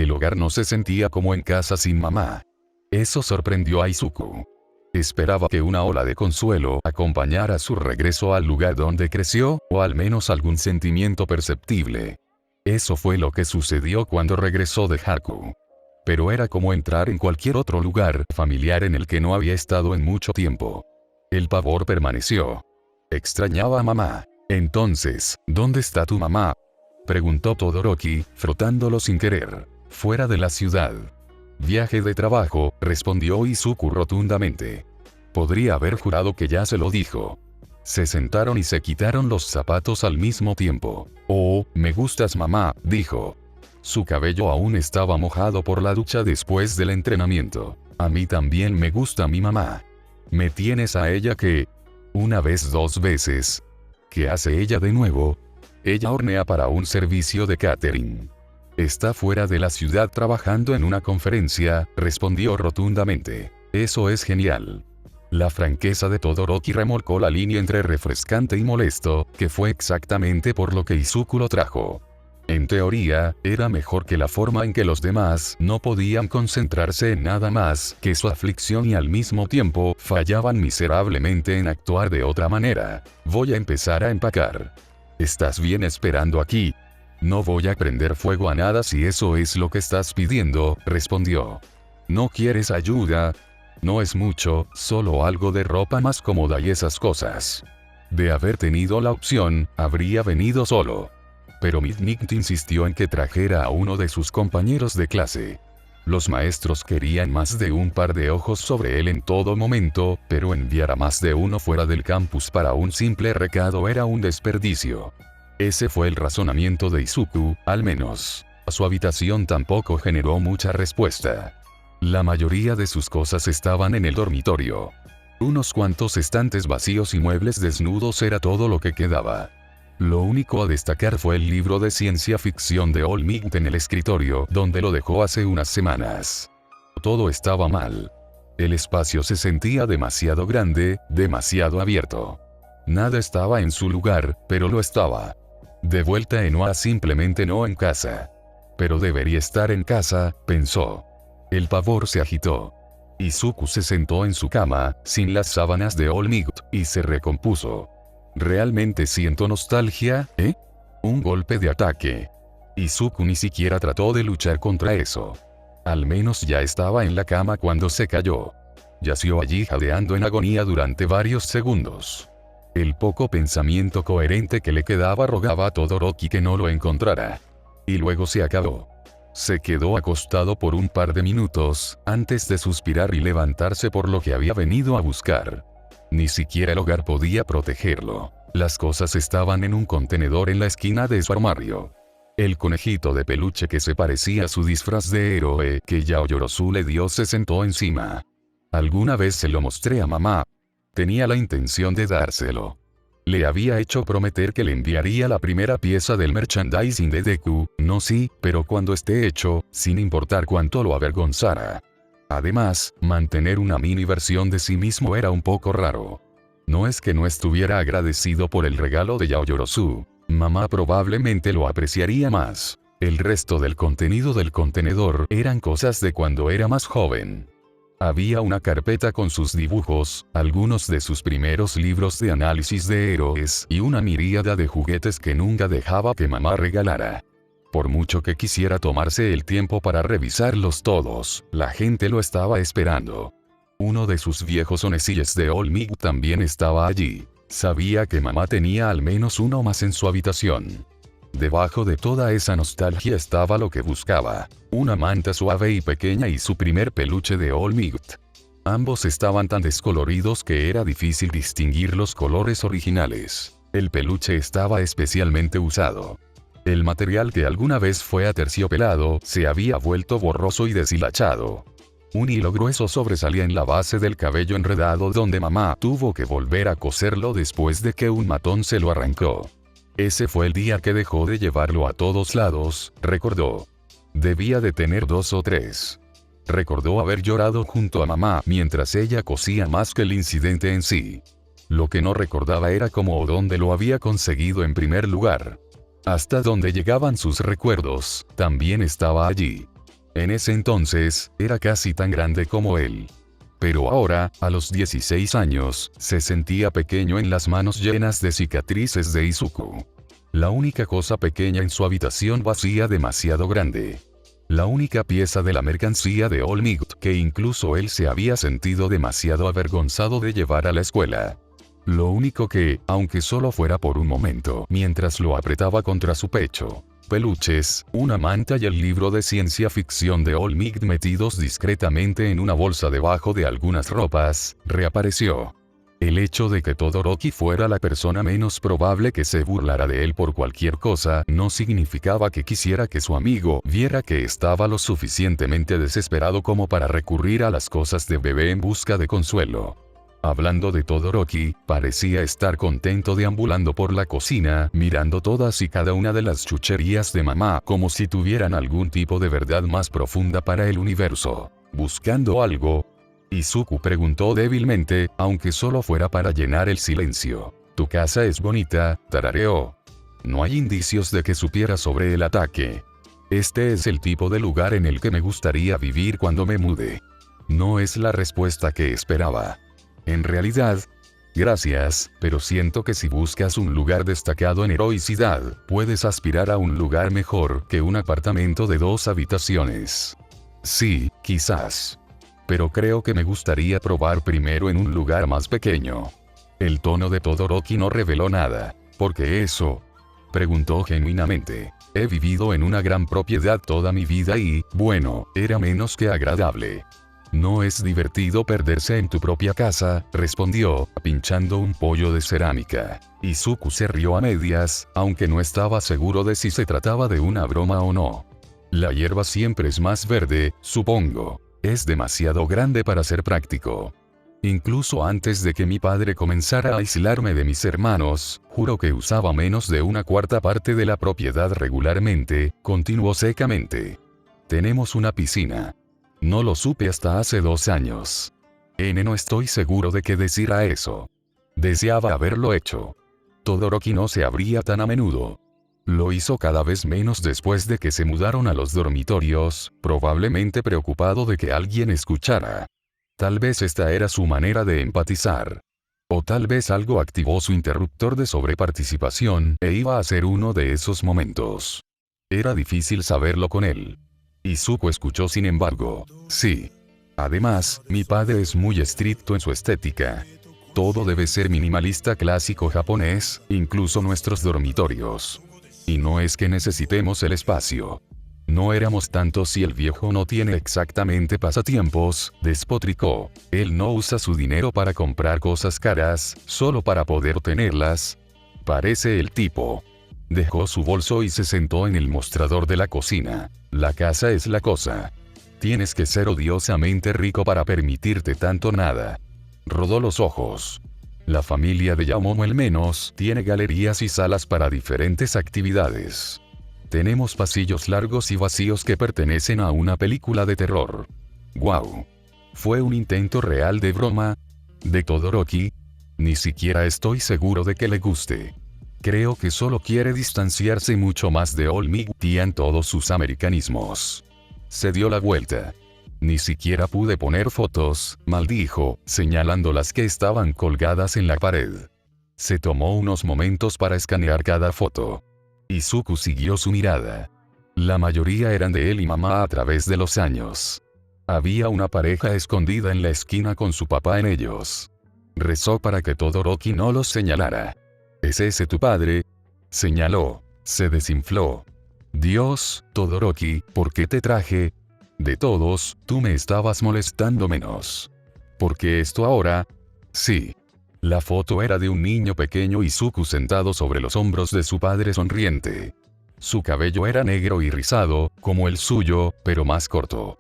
El hogar no se sentía como en casa sin mamá. Eso sorprendió a Izuku. Esperaba que una ola de consuelo acompañara su regreso al lugar donde creció, o al menos algún sentimiento perceptible. Eso fue lo que sucedió cuando regresó de Haku. Pero era como entrar en cualquier otro lugar familiar en el que no había estado en mucho tiempo. El pavor permaneció. Extrañaba a mamá. Entonces, ¿dónde está tu mamá?, preguntó Todoroki, frotándolo sin querer. Fuera de la ciudad. Viaje de trabajo, respondió Izuku rotundamente. Podría haber jurado que ya se lo dijo. Se sentaron y se quitaron los zapatos al mismo tiempo. Oh, me gustas mamá, dijo. Su cabello aún estaba mojado por la ducha después del entrenamiento. A mí también me gusta mi mamá. ¿Me tienes a ella qué? Una vez, dos veces. ¿Qué hace ella de nuevo? Ella hornea para un servicio de catering. Está fuera de la ciudad trabajando en una conferencia, respondió rotundamente. Eso es genial. La franqueza de Todoroki remolcó la línea entre refrescante y molesto, que fue exactamente por lo que Izuku lo trajo. En teoría, era mejor que la forma en que los demás no podían concentrarse en nada más que su aflicción y al mismo tiempo fallaban miserablemente en actuar de otra manera. Voy a empezar a empacar. ¿Estás bien esperando aquí? No voy a prender fuego a nada si eso es lo que estás pidiendo, respondió. ¿No quieres ayuda? No es mucho, solo algo de ropa más cómoda y esas cosas. De haber tenido la opción, habría venido solo. Pero Midnight insistió en que trajera a uno de sus compañeros de clase. Los maestros querían más de un par de ojos sobre él en todo momento, pero enviar a más de uno fuera del campus para un simple recado era un desperdicio. Ese fue el razonamiento de Izuku, al menos. Su habitación tampoco generó mucha respuesta. La mayoría de sus cosas estaban en el dormitorio. Unos cuantos estantes vacíos y muebles desnudos era todo lo que quedaba. Lo único a destacar fue el libro de ciencia ficción de All Might en el escritorio, donde lo dejó hace unas semanas. Todo estaba mal. El espacio se sentía demasiado grande, demasiado abierto. Nada estaba en su lugar, pero lo estaba. De vuelta en Oa, simplemente no en casa. Pero debería estar en casa, pensó. El pavor se agitó. Izuku se sentó en su cama, sin las sábanas de All Might, y se recompuso. ¿Realmente siento nostalgia, eh? Un golpe de ataque. Izuku ni siquiera trató de luchar contra eso. Al menos ya estaba en la cama cuando se cayó. Yació allí jadeando en agonía durante varios segundos. El poco pensamiento coherente que le quedaba rogaba a Todoroki que no lo encontrara. Y luego se acabó. Se quedó acostado por un par de minutos, antes de suspirar y levantarse por lo que había venido a buscar. Ni siquiera el hogar podía protegerlo. Las cosas estaban en un contenedor en la esquina de su armario. El conejito de peluche que se parecía a su disfraz de héroe que Yaoyorozu le dio se sentó encima. Alguna vez se lo mostré a mamá. Tenía la intención de dárselo. Le había hecho prometer que le enviaría la primera pieza del merchandising de Deku, no sí, pero cuando esté hecho, sin importar cuánto lo avergonzara. Además, mantener una mini versión de sí mismo era un poco raro. No es que no estuviera agradecido por el regalo de Yaoyorozu. Mamá probablemente lo apreciaría más. El resto del contenido del contenedor eran cosas de cuando era más joven. Había una carpeta con sus dibujos, algunos de sus primeros libros de análisis de héroes y una miríada de juguetes que nunca dejaba que mamá regalara. Por mucho que quisiera tomarse el tiempo para revisarlos todos, la gente lo estaba esperando. Uno de sus viejos onesilles de All Might también estaba allí. Sabía que mamá tenía al menos uno más en su habitación. Debajo de toda esa nostalgia estaba lo que buscaba. Una manta suave y pequeña y su primer peluche de All Might. Ambos estaban tan descoloridos que era difícil distinguir los colores originales. El peluche estaba especialmente usado. El material que alguna vez fue aterciopelado se había vuelto borroso y deshilachado. Un hilo grueso sobresalía en la base del cabello enredado donde mamá tuvo que volver a coserlo después de que un matón se lo arrancó. Ese fue el día que dejó de llevarlo a todos lados, recordó. Debía de tener 2 o 3. Recordó haber llorado junto a mamá mientras ella cosía más que el incidente en sí. Lo que no recordaba era cómo o dónde lo había conseguido en primer lugar. Hasta donde llegaban sus recuerdos, también estaba allí. En ese entonces, era casi tan grande como él. Pero ahora, a los 16 años, se sentía pequeño en las manos llenas de cicatrices de Izuku. La única cosa pequeña en su habitación vacía demasiado grande. La única pieza de la mercancía de All Might que incluso él se había sentido demasiado avergonzado de llevar a la escuela. Lo único que, aunque solo fuera por un momento, mientras lo apretaba contra su pecho. Peluches, una manta y el libro de ciencia ficción de All Might metidos discretamente en una bolsa debajo de algunas ropas, reapareció. El hecho de que Todoroki fuera la persona menos probable que se burlara de él por cualquier cosa no significaba que quisiera que su amigo viera que estaba lo suficientemente desesperado como para recurrir a las cosas de bebé en busca de consuelo. Hablando de Todoroki, parecía estar contento deambulando por la cocina, mirando todas y cada una de las chucherías de mamá como si tuvieran algún tipo de verdad más profunda para el universo. ¿Buscando algo? Izuku preguntó débilmente, aunque solo fuera para llenar el silencio. «Tu casa es bonita», tarareó. No hay indicios de que supiera sobre el ataque. «Este es el tipo de lugar en el que me gustaría vivir cuando me mude». No es la respuesta que esperaba. En realidad, gracias, pero siento que si buscas un lugar destacado en heroicidad, puedes aspirar a un lugar mejor que un apartamento de 2 habitaciones. Sí, quizás. Pero creo que me gustaría probar primero en un lugar más pequeño. El tono de Todoroki no reveló nada. ¿Por qué eso?, preguntó genuinamente. He vivido en una gran propiedad toda mi vida y, bueno, era menos que agradable. No es divertido perderse en tu propia casa, respondió, pinchando un pollo de cerámica. Izuku se rió a medias, aunque no estaba seguro de si se trataba de una broma o no. La hierba siempre es más verde, supongo. Es demasiado grande para ser práctico. Incluso antes de que mi padre comenzara a aislarme de mis hermanos, juro que usaba menos de 1/4 parte de la propiedad regularmente, continuó secamente. Tenemos una piscina. No lo supe hasta hace 2 años. No estoy seguro de qué decir a eso. Deseaba haberlo hecho. Todoroki no se abría tan a menudo. Lo hizo cada vez menos después de que se mudaron a los dormitorios, probablemente preocupado de que alguien escuchara. Tal vez esta era su manera de empatizar. O tal vez algo activó su interruptor de sobreparticipación e iba a ser uno de esos momentos. Era difícil saberlo con él. Izuku escuchó sin embargo. Sí. Además, mi padre es muy estricto en su estética. Todo debe ser minimalista clásico japonés, incluso nuestros dormitorios. Y no es que necesitemos el espacio. No éramos tantos y el viejo no tiene exactamente pasatiempos, despotricó. Él no usa su dinero para comprar cosas caras, solo para poder tenerlas. Parece el tipo. Dejó su bolso y se sentó en el mostrador de la cocina. La casa es la cosa. Tienes que ser odiosamente rico para permitirte tanto nada. Rodó los ojos. La familia de Yaomomo al menos tiene galerías y salas para diferentes actividades. Tenemos pasillos largos y vacíos que pertenecen a una película de terror. ¡Guau! ¿Fue un intento real de broma? ¿De Todoroki? Ni siquiera estoy seguro de que le guste. Creo que solo quiere distanciarse mucho más de All Might y en todos sus americanismos. Se dio la vuelta. Ni siquiera pude poner fotos, maldijo, señalando las que estaban colgadas en la pared. Se tomó unos momentos para escanear cada foto. Izuku siguió su mirada. La mayoría eran de él y mamá a través de los años. Había una pareja escondida en la esquina con su papá en ellos. Rezó para que Todoroki no los señalara. ¿Es ese tu padre?, señaló. Se desinfló. Dios, Todoroki, ¿por qué te traje? De todos, tú me estabas molestando menos. ¿Por qué esto ahora? Sí. La foto era de un niño pequeño Izuku sentado sobre los hombros de su padre sonriente. Su cabello era negro y rizado, como el suyo, pero más corto.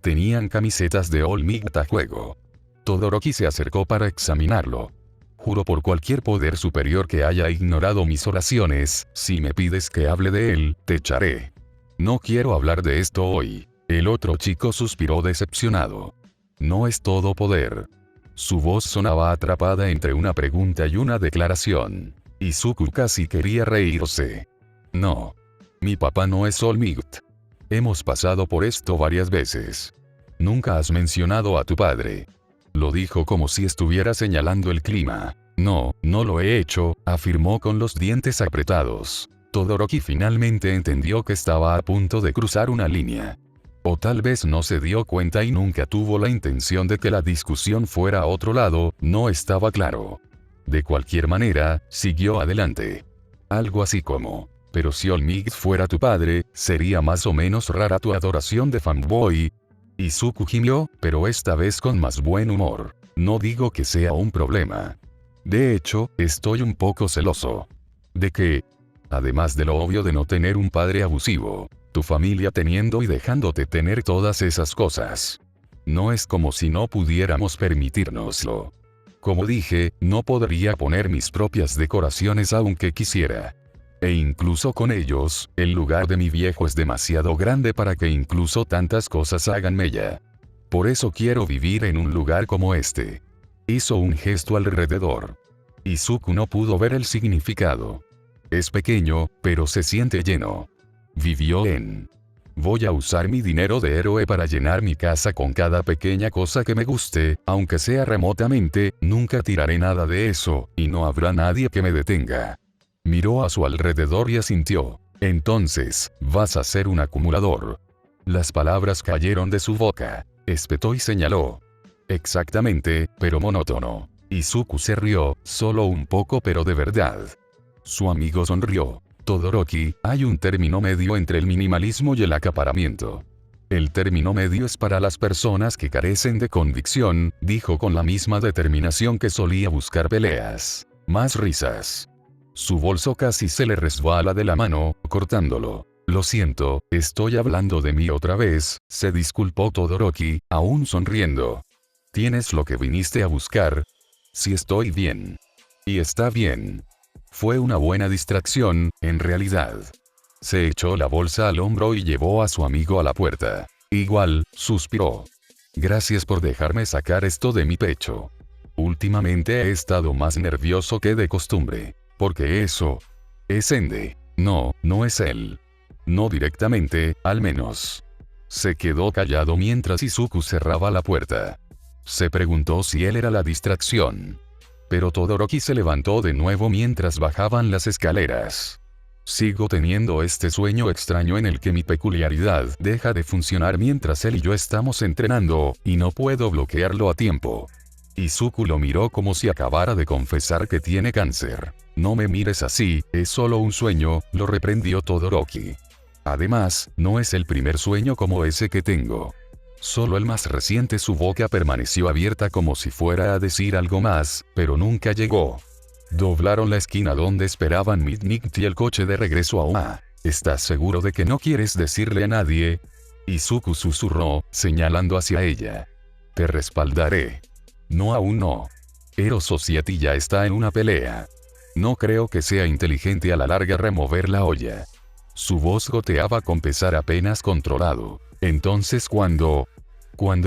Tenían camisetas de All Might a juego. Todoroki se acercó para examinarlo. Juro por cualquier poder superior que haya ignorado mis oraciones, si me pides que hable de él, te echaré. No quiero hablar de esto hoy. El otro chico suspiró decepcionado. No es todo poder. Su voz sonaba atrapada entre una pregunta y una declaración. Izuku casi quería reírse. No. Mi papá no es All Might. Hemos pasado por esto varias veces. Nunca has mencionado a tu padre. Lo dijo como si estuviera señalando el clima. No, no lo he hecho, afirmó con los dientes apretados. Todoroki finalmente entendió que estaba a punto de cruzar una línea. O tal vez no se dio cuenta y nunca tuvo la intención de que la discusión fuera a otro lado, no estaba claro. De cualquier manera, siguió adelante. Algo así como: pero si Olmig fuera tu padre, sería más o menos rara tu adoración de fanboy. Izuku gimió, pero esta vez con más buen humor. No digo que sea un problema. De hecho, estoy un poco celoso. ¿De qué? Además de lo obvio de no tener un padre abusivo. Tu familia teniendo y dejándote tener todas esas cosas. No es como si no pudiéramos permitírnoslo. Como dije, no podría poner mis propias decoraciones aunque quisiera. E incluso con ellos, el lugar de mi viejo es demasiado grande para que incluso tantas cosas hagan mella. Por eso quiero vivir en un lugar como este. Hizo un gesto alrededor. Izuku no pudo ver el significado. Es pequeño, pero se siente lleno. Vivió en: voy a usar mi dinero de héroe para llenar mi casa con cada pequeña cosa que me guste, aunque sea remotamente, nunca tiraré nada de eso, y no habrá nadie que me detenga. Miró a su alrededor y asintió. Entonces, vas a ser un acumulador. Las palabras cayeron de su boca. Espetó y señaló. Exactamente, pero monótono. Izuku se rió, solo un poco pero de verdad. Su amigo sonrió. Todoroki, hay un término medio entre el minimalismo y el acaparamiento. El término medio es para las personas que carecen de convicción, dijo con la misma determinación que solía buscar peleas. Más risas. Su bolso casi se le resbala de la mano, cortándolo. Lo siento, estoy hablando de mí otra vez, se disculpó Todoroki, aún sonriendo. ¿Tienes lo que viniste a buscar? Sí, estoy bien. Y está bien. Fue una buena distracción, en realidad. Se echó la bolsa al hombro y llevó a su amigo a la puerta. Igual, suspiró. Gracias por dejarme sacar esto de mi pecho. Últimamente he estado más nervioso que de costumbre. Porque eso es Ende. No, no es él. No directamente, al menos. Se quedó callado mientras Izuku cerraba la puerta. Se preguntó si él era la distracción. Pero Todoroki se levantó de nuevo mientras bajaban las escaleras. Sigo teniendo este sueño extraño en el que mi peculiaridad deja de funcionar mientras él y yo estamos entrenando, y no puedo bloquearlo a tiempo. Izuku lo miró como si acabara de confesar que tiene cáncer. No me mires así, es solo un sueño, lo reprendió Todoroki. Además, no es el primer sueño como ese que tengo. Solo el más reciente. Su boca permaneció abierta como si fuera a decir algo más, pero nunca llegó. Doblaron la esquina donde esperaban Midnight y el coche de regreso a Oa. ¿Estás seguro de que no quieres decirle a nadie? Izuku susurró, señalando hacia ella. Te respaldaré. No, aún no. Ero Society ya está en una pelea. No creo que sea inteligente a la larga remover la olla. Su voz goteaba con pesar apenas controlado. Entonces cuando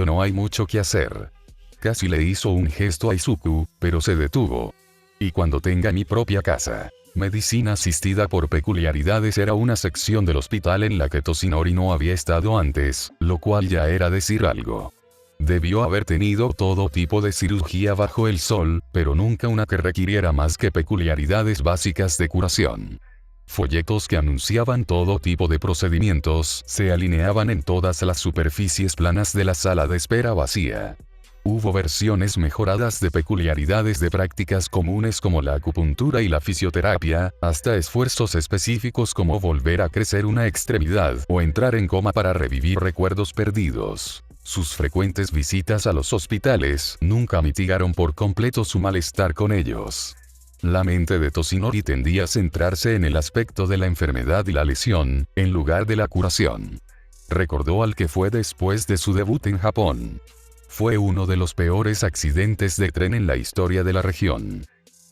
no hay mucho que hacer. Casi le hizo un gesto a Izuku, pero se detuvo. Y cuando tenga mi propia casa. Medicina asistida por peculiaridades era una sección del hospital en la que Toshinori no había estado antes, lo cual ya era decir algo. Debió haber tenido todo tipo de cirugía bajo el sol, pero nunca una que requiriera más que peculiaridades básicas de curación. Folletos que anunciaban todo tipo de procedimientos se alineaban en todas las superficies planas de la sala de espera vacía. Hubo versiones mejoradas de peculiaridades de prácticas comunes como la acupuntura y la fisioterapia, hasta esfuerzos específicos como volver a crecer una extremidad o entrar en coma para revivir recuerdos perdidos. Sus frecuentes visitas a los hospitales nunca mitigaron por completo su malestar con ellos. La mente de Toshinori tendía a centrarse en el aspecto de la enfermedad y la lesión, en lugar de la curación. Recordó al que fue después de su debut en Japón. Fue uno de los peores accidentes de tren en la historia de la región.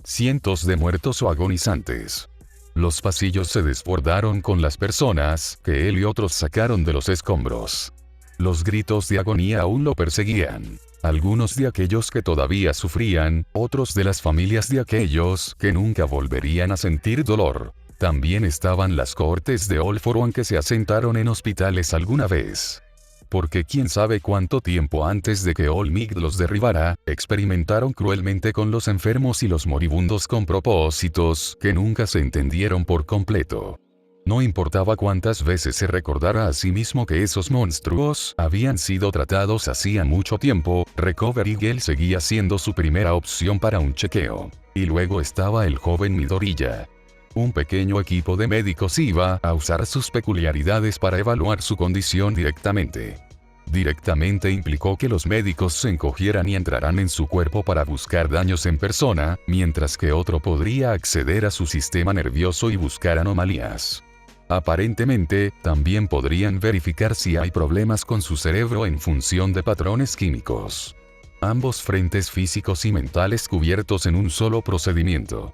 Cientos de muertos o agonizantes. Los pasillos se desbordaron con las personas que él y otros sacaron de los escombros. Los gritos de agonía aún lo perseguían. Algunos de aquellos que todavía sufrían, otros de las familias de aquellos que nunca volverían a sentir dolor. También estaban las cohortes de All for One que se asentaron en hospitales alguna vez. Porque quién sabe cuánto tiempo antes de que All Might los derribara, experimentaron cruelmente con los enfermos y los moribundos con propósitos que nunca se entendieron por completo. No importaba cuántas veces se recordara a sí mismo que esos monstruos habían sido tratados hacía mucho tiempo, Recovery Girl seguía siendo su primera opción para un chequeo. Y luego estaba el joven Midoriya. Un pequeño equipo de médicos iba a usar sus peculiaridades para evaluar su condición directamente. Directamente implicó que los médicos se encogieran y entrarán en su cuerpo para buscar daños en persona, mientras que otro podría acceder a su sistema nervioso y buscar anomalías. Aparentemente, también podrían verificar si hay problemas con su cerebro en función de patrones químicos. Ambos frentes físicos y mentales cubiertos en un solo procedimiento.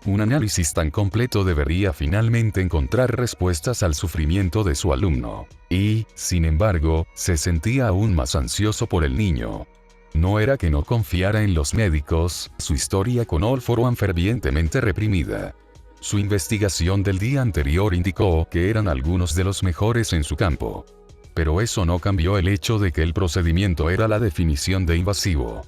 Un análisis tan completo debería finalmente encontrar respuestas al sufrimiento de su alumno. Y, sin embargo, se sentía aún más ansioso por el niño. No era que no confiara en los médicos, su historia con All for One fervientemente reprimida. Su investigación del día anterior indicó que eran algunos de los mejores en su campo. Pero eso no cambió el hecho de que el procedimiento era la definición de invasivo.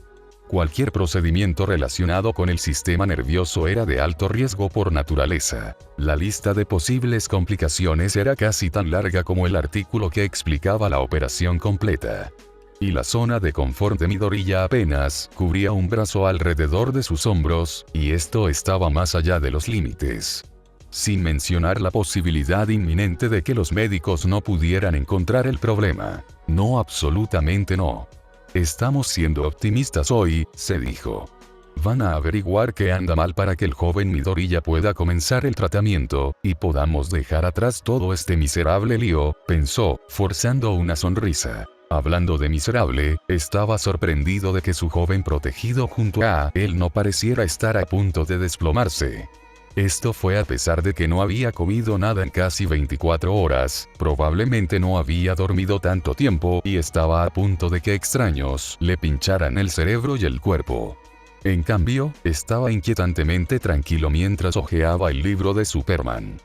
Cualquier procedimiento relacionado con el sistema nervioso era de alto riesgo por naturaleza. La lista de posibles complicaciones era casi tan larga como el artículo que explicaba la operación completa. Y la zona de confort de Midoriya apenas cubría un brazo alrededor de sus hombros, y esto estaba más allá de los límites. Sin mencionar la posibilidad inminente de que los médicos no pudieran encontrar el problema. No, absolutamente no. Estamos siendo optimistas hoy, se dijo. Van a averiguar qué anda mal para que el joven Midoriya pueda comenzar el tratamiento, y podamos dejar atrás todo este miserable lío, pensó, forzando una sonrisa. Hablando de miserable, estaba sorprendido de que su joven protegido junto a él no pareciera estar a punto de desplomarse. Esto fue a pesar de que no había comido nada en casi 24 horas, probablemente no había dormido tanto tiempo y estaba a punto de que extraños le pincharan el cerebro y el cuerpo. En cambio, estaba inquietantemente tranquilo mientras hojeaba el libro de Superman.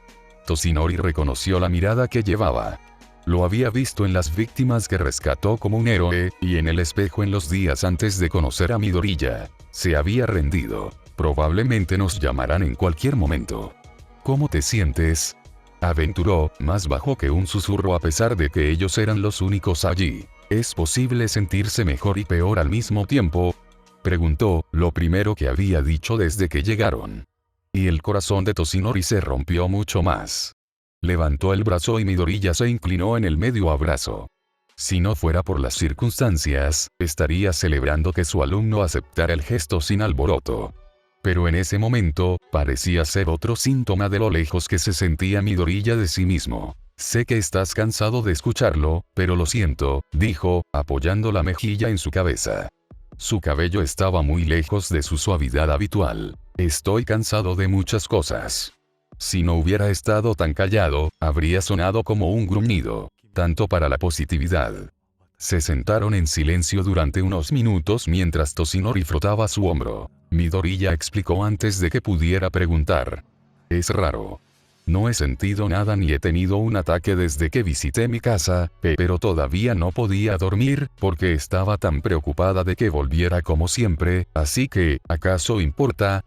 Toshinori reconoció la mirada que llevaba. Lo había visto en las víctimas que rescató como un héroe, y en el espejo en los días antes de conocer a Midoriya. Se había rendido. Probablemente nos llamarán en cualquier momento. ¿Cómo te sientes?, aventuró, más bajo que un susurro a pesar de que ellos eran los únicos allí. ¿Es posible sentirse mejor y peor al mismo tiempo?, preguntó, lo primero que había dicho desde que llegaron. Y el corazón de Toshinori se rompió mucho más. Levantó el brazo y Midoriya se inclinó en el medio abrazo. Si no fuera por las circunstancias, estaría celebrando que su alumno aceptara el gesto sin alboroto. Pero en ese momento, parecía ser otro síntoma de lo lejos que se sentía Midoriya de sí mismo. Sé que estás cansado de escucharlo, pero lo siento, dijo, apoyando la mejilla en su cabeza. Su cabello estaba muy lejos de su suavidad habitual. Estoy cansado de muchas cosas. Si no hubiera estado tan callado, habría sonado como un gruñido. Tanto para la positividad. Se sentaron en silencio durante unos minutos mientras Toshinori frotaba su hombro. Midoriya explicó antes de que pudiera preguntar. Es raro. No he sentido nada ni he tenido un ataque desde que visité mi casa, pero todavía no podía dormir, porque estaba tan preocupada de que volviera como siempre, así que, ¿acaso importa?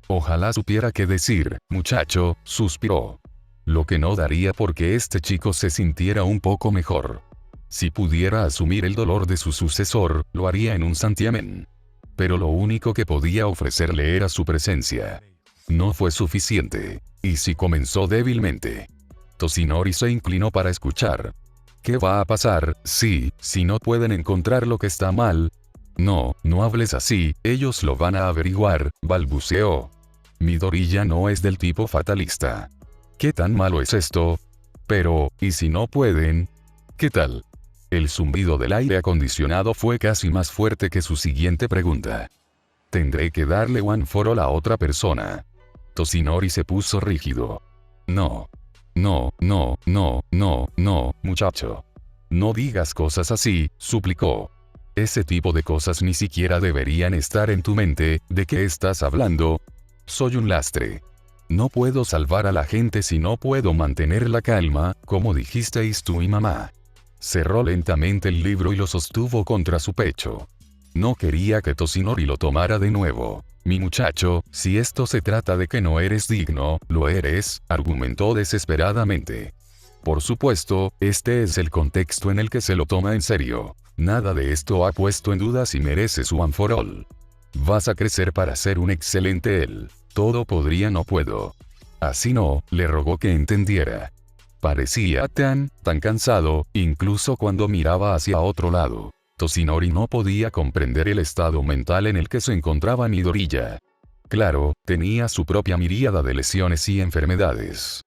Ojalá supiera qué decir, muchacho, suspiró. Lo que no daría porque este chico se sintiera un poco mejor. Si pudiera asumir el dolor de su sucesor, lo haría en un santiamén. Pero lo único que podía ofrecerle era su presencia. No fue suficiente. Y si comenzó débilmente. Toshinori se inclinó para escuchar. ¿Qué va a pasar, si no pueden encontrar lo que está mal? No, no hables así, ellos lo van a averiguar, balbuceó. Midoriya no es del tipo fatalista. ¿Qué tan malo es esto? Pero, ¿y si no pueden? ¿Qué tal? El zumbido del aire acondicionado fue casi más fuerte que su siguiente pregunta. Tendré que darle one for all a otra persona. Toshinori se puso rígido. No. No, muchacho. No digas cosas así, suplicó. Ese tipo de cosas ni siquiera deberían estar en tu mente, ¿de qué estás hablando? Soy un lastre. No puedo salvar a la gente si no puedo mantener la calma, como dijisteis tú y mamá. Cerró lentamente el libro y lo sostuvo contra su pecho. No quería que Toshinori lo tomara de nuevo. Mi muchacho, si esto se trata de que no eres digno, lo eres, argumentó desesperadamente. Por supuesto, este es el contexto en el que se lo toma en serio. Nada de esto ha puesto en duda si mereces one for all. Vas a crecer para ser un excelente él. Todo podría no puedo. Así no, le rogó que entendiera. Parecía tan cansado, incluso cuando miraba hacia otro lado. Toshinori no podía comprender el estado mental en el que se encontraba Midoriya. Claro, tenía su propia miríada de lesiones y enfermedades.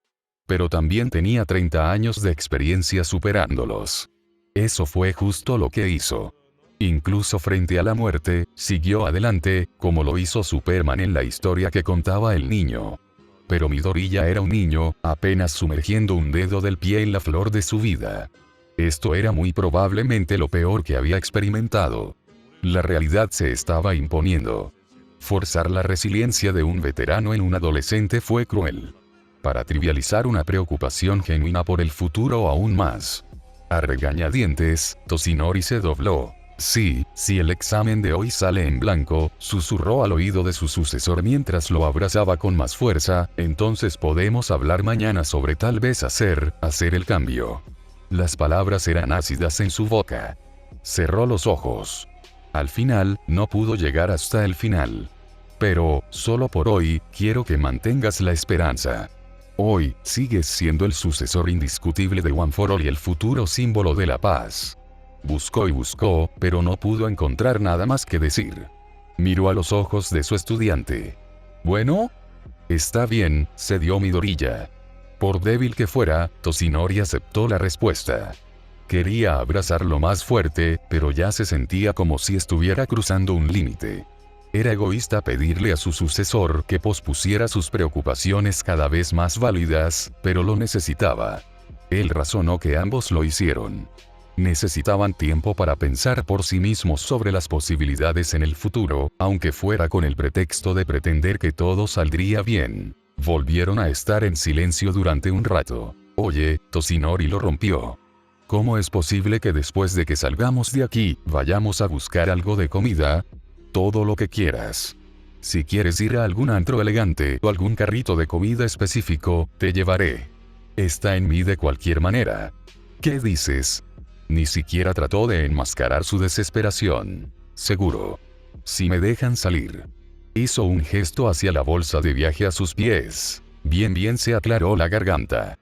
Pero también tenía 30 años de experiencia superándolos. Eso fue justo lo que hizo. Incluso frente a la muerte, siguió adelante, como lo hizo Superman en la historia que contaba el niño. Pero Midoriya era un niño, apenas sumergiendo un dedo del pie en la flor de su vida. Esto era muy probablemente lo peor que había experimentado. La realidad se estaba imponiendo. Forzar la resiliencia de un veterano en un adolescente fue cruel. Para trivializar una preocupación genuina por el futuro aún más. A regañadientes, Toshinori se dobló. Sí, si el examen de hoy sale en blanco, susurró al oído de su sucesor mientras lo abrazaba con más fuerza, entonces podemos hablar mañana sobre tal vez hacer el cambio. Las palabras eran ácidas en su boca. Cerró los ojos. Al final, no pudo llegar hasta el final. Pero, solo por hoy, quiero que mantengas la esperanza. Hoy, sigues siendo el sucesor indiscutible de One for All y el futuro símbolo de la paz. Buscó y buscó, pero no pudo encontrar nada más que decir. Miró a los ojos de su estudiante. ¿Bueno? Está bien, cedió Midoriya. Por débil que fuera, Toshinori aceptó la respuesta. Quería abrazarlo más fuerte, pero ya se sentía como si estuviera cruzando un límite. Era egoísta pedirle a su sucesor que pospusiera sus preocupaciones cada vez más válidas, pero lo necesitaba. Él razonó que ambos lo hicieron. Necesitaban tiempo para pensar por sí mismos sobre las posibilidades en el futuro, aunque fuera con el pretexto de pretender que todo saldría bien. Volvieron a estar en silencio durante un rato. Oye, Toshinori lo rompió. ¿Cómo es posible que después de que salgamos de aquí, vayamos a buscar algo de comida? Todo lo que quieras. Si quieres ir a algún antro elegante o algún carrito de comida específico, te llevaré. Está en mí de cualquier manera. ¿Qué dices? Ni siquiera trató de enmascarar su desesperación. Seguro. Si me dejan salir. Hizo un gesto hacia la bolsa de viaje a sus pies. Bien se aclaró la garganta.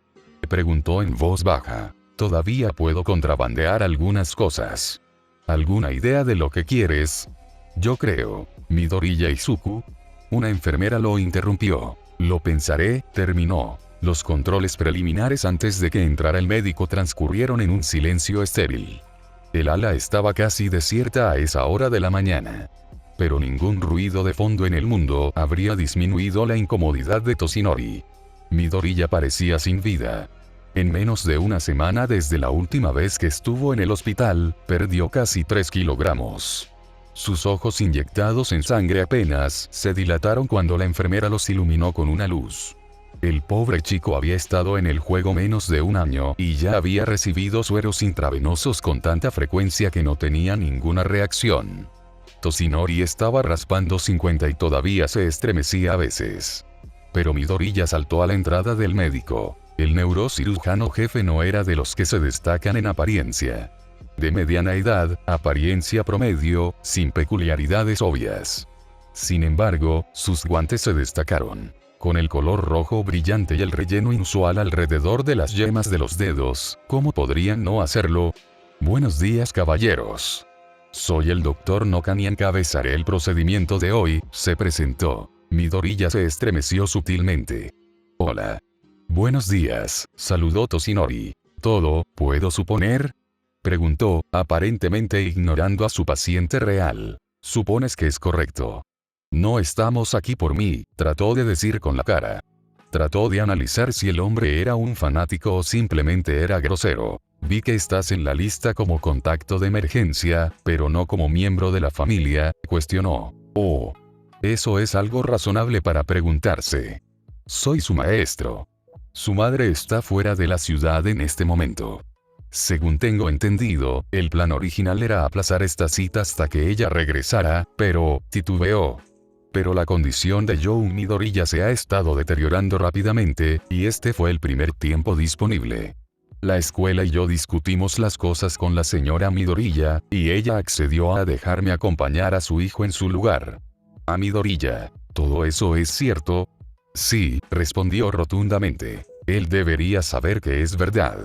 Preguntó en voz baja. Todavía puedo contrabandear algunas cosas. ¿Alguna idea de lo que quieres? Yo creo. Midoriya Izuku. Una enfermera lo interrumpió. Lo pensaré, terminó. Los controles preliminares antes de que entrara el médico transcurrieron en un silencio estéril. El ala estaba casi desierta a esa hora de la mañana. Pero ningún ruido de fondo en el mundo habría disminuido la incomodidad de Toshinori. Midoriya parecía sin vida. En menos de una semana desde la última vez que estuvo en el hospital, perdió casi 3 kilogramos. Sus ojos inyectados en sangre apenas se dilataron cuando la enfermera los iluminó con una luz. El pobre chico había estado en el juego menos de un año y ya había recibido sueros intravenosos con tanta frecuencia que no tenía ninguna reacción. Toshinori estaba raspando 50 y todavía se estremecía a veces. Pero Midoriya saltó a la entrada del médico. El neurocirujano jefe no era de los que se destacan en apariencia. De mediana edad, apariencia promedio, sin peculiaridades obvias. Sin embargo, sus guantes se destacaron. Con el color rojo brillante y el relleno inusual alrededor de las yemas de los dedos, ¿cómo podrían no hacerlo? Buenos días, caballeros. Soy el Dr. Nokan y encabezaré el procedimiento de hoy, se presentó. Midoriya se estremeció sutilmente. Hola. Buenos días, saludó Toshinori. ¿Todo, puedo suponer? Preguntó, aparentemente ignorando a su paciente real. ¿Supones que es correcto? No estamos aquí por mí, trató de decir con la cara. Trató de analizar si el hombre era un fanático o simplemente era grosero. Vi que estás en la lista como contacto de emergencia, pero no como miembro de la familia, cuestionó. Oh. Eso es algo razonable para preguntarse. Soy su maestro. Su madre está fuera de la ciudad en este momento. Según tengo entendido, el plan original era aplazar esta cita hasta que ella regresara, pero, titubeó. Pero la condición de Joe Midoriya se ha estado deteriorando rápidamente, y este fue el primer tiempo disponible. La escuela y yo discutimos las cosas con la señora Midoriya, y ella accedió a dejarme acompañar a su hijo en su lugar. A Midoriya, ¿todo eso es cierto? Sí, respondió rotundamente. Él debería saber que es verdad.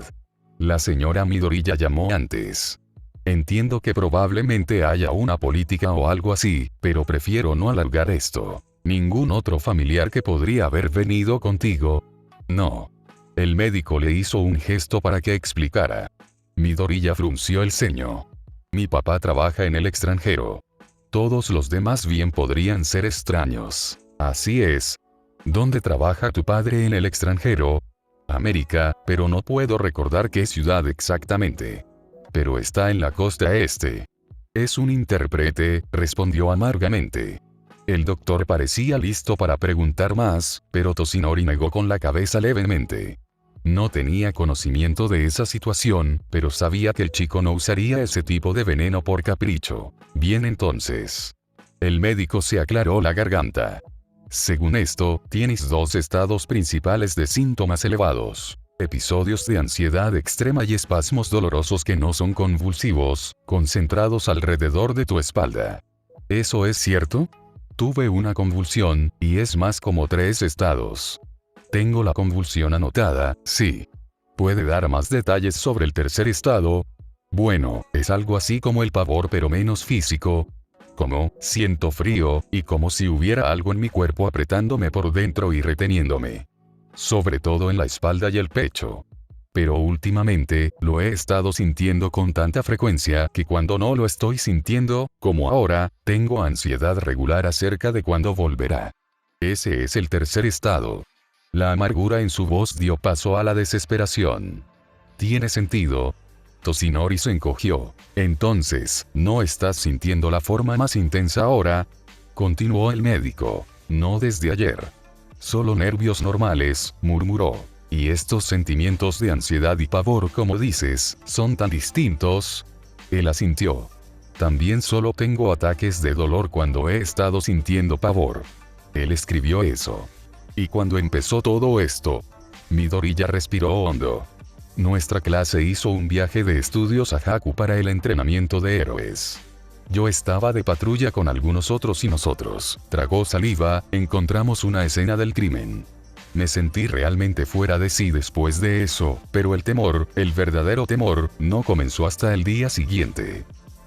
La señora Midoriya llamó antes. Entiendo que probablemente haya una política o algo así, pero prefiero no alargar esto. ¿Ningún otro familiar que podría haber venido contigo? No. El médico le hizo un gesto para que explicara. Midoriya frunció el ceño. Mi papá trabaja en el extranjero. Todos los demás bien podrían ser extraños. Así es. ¿Dónde trabaja tu padre en el extranjero? América, pero no puedo recordar qué ciudad exactamente. Pero está en la costa este. Es un intérprete, respondió amargamente. El doctor parecía listo para preguntar más, pero Toshinori negó con la cabeza levemente. No tenía conocimiento de esa situación, pero sabía que el chico no usaría ese tipo de veneno por capricho. Bien entonces. El médico se aclaró la garganta. Según esto, tienes dos estados principales de síntomas elevados. Episodios de ansiedad extrema y espasmos dolorosos que no son convulsivos, concentrados alrededor de tu espalda. ¿Eso es cierto? Tuve una convulsión, y es más como 3 estados. Tengo la convulsión anotada, sí. ¿Puede dar más detalles sobre el tercer estado? Bueno, es algo así como el pavor pero menos físico. Como, siento frío, y como si hubiera algo en mi cuerpo apretándome por dentro y reteniéndome. Sobre todo en la espalda y el pecho. Pero últimamente, lo he estado sintiendo con tanta frecuencia que cuando no lo estoy sintiendo, como ahora, tengo ansiedad regular acerca de cuándo volverá. Ese es el tercer estado. La amargura en su voz dio paso a la desesperación. ¿Tiene sentido? Toshinori se encogió. Entonces, ¿no estás sintiendo la forma más intensa ahora? Continuó el médico. No desde ayer. Solo nervios normales, murmuró. ¿Y estos sentimientos de ansiedad y pavor, como dices, son tan distintos? Él asintió. También solo tengo ataques de dolor cuando he estado sintiendo pavor. Él escribió eso. Y cuando empezó todo esto, Midoriya respiró hondo. Nuestra clase hizo un viaje de estudios a Haku para el entrenamiento de héroes. Yo estaba de patrulla con algunos otros y nosotros, tragó saliva, encontramos una escena del crimen. Me sentí realmente fuera de sí después de eso, pero el temor, el verdadero temor, no comenzó hasta el día siguiente.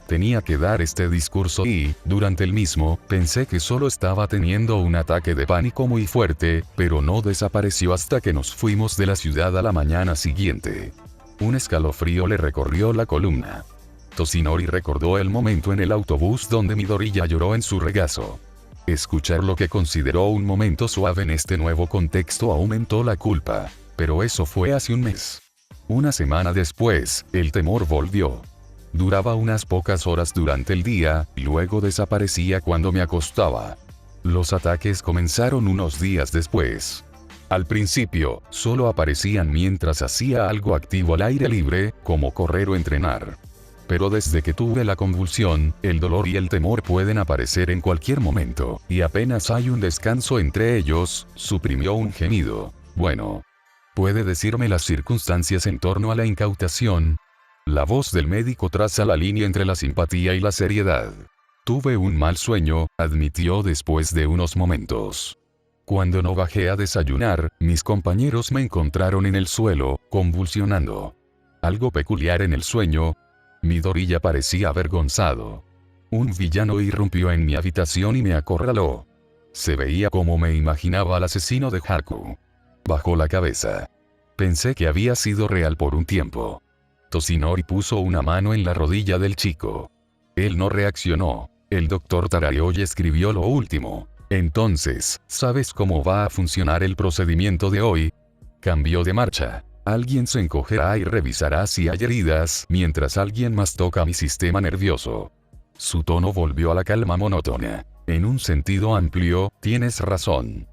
Tenía que dar este discurso y, durante el mismo, pensé que solo estaba teniendo un ataque de pánico muy fuerte, pero no desapareció hasta que nos fuimos de la ciudad a la mañana siguiente. Un escalofrío le recorrió la columna. Toshinori recordó el momento en el autobús donde Midoriya lloró en su regazo. Escuchar lo que consideró un momento suave en este nuevo contexto aumentó la culpa, pero eso fue hace un mes. Una semana después, el temor volvió. Duraba unas pocas horas durante el día, y luego desaparecía cuando me acostaba. Los ataques comenzaron unos días después. Al principio, solo aparecían mientras hacía algo activo al aire libre, como correr o entrenar. Pero desde que tuve la convulsión, el dolor y el temor pueden aparecer en cualquier momento, y apenas hay un descanso entre ellos, suprimió un gemido. Bueno. ¿Puede decirme las circunstancias en torno a la incautación? La voz del médico traza la línea entre la simpatía y la seriedad. Tuve un mal sueño, admitió después de unos momentos. Cuando no bajé a desayunar, mis compañeros me encontraron en el suelo, convulsionando. Algo peculiar en el sueño. Midoriya parecía avergonzado. Un villano irrumpió en mi habitación y me acorraló. Se veía como me imaginaba al asesino de Haku. Bajó la cabeza. Pensé que había sido real por un tiempo. Toshinori puso una mano en la rodilla del chico. Él no reaccionó. El doctor tarareó y escribió lo último. Entonces, ¿sabes cómo va a funcionar el procedimiento de hoy? Cambió de marcha. Alguien se encogerá y revisará si hay heridas, mientras alguien más toca mi sistema nervioso. Su tono volvió a la calma monótona. En un sentido amplio, tienes razón.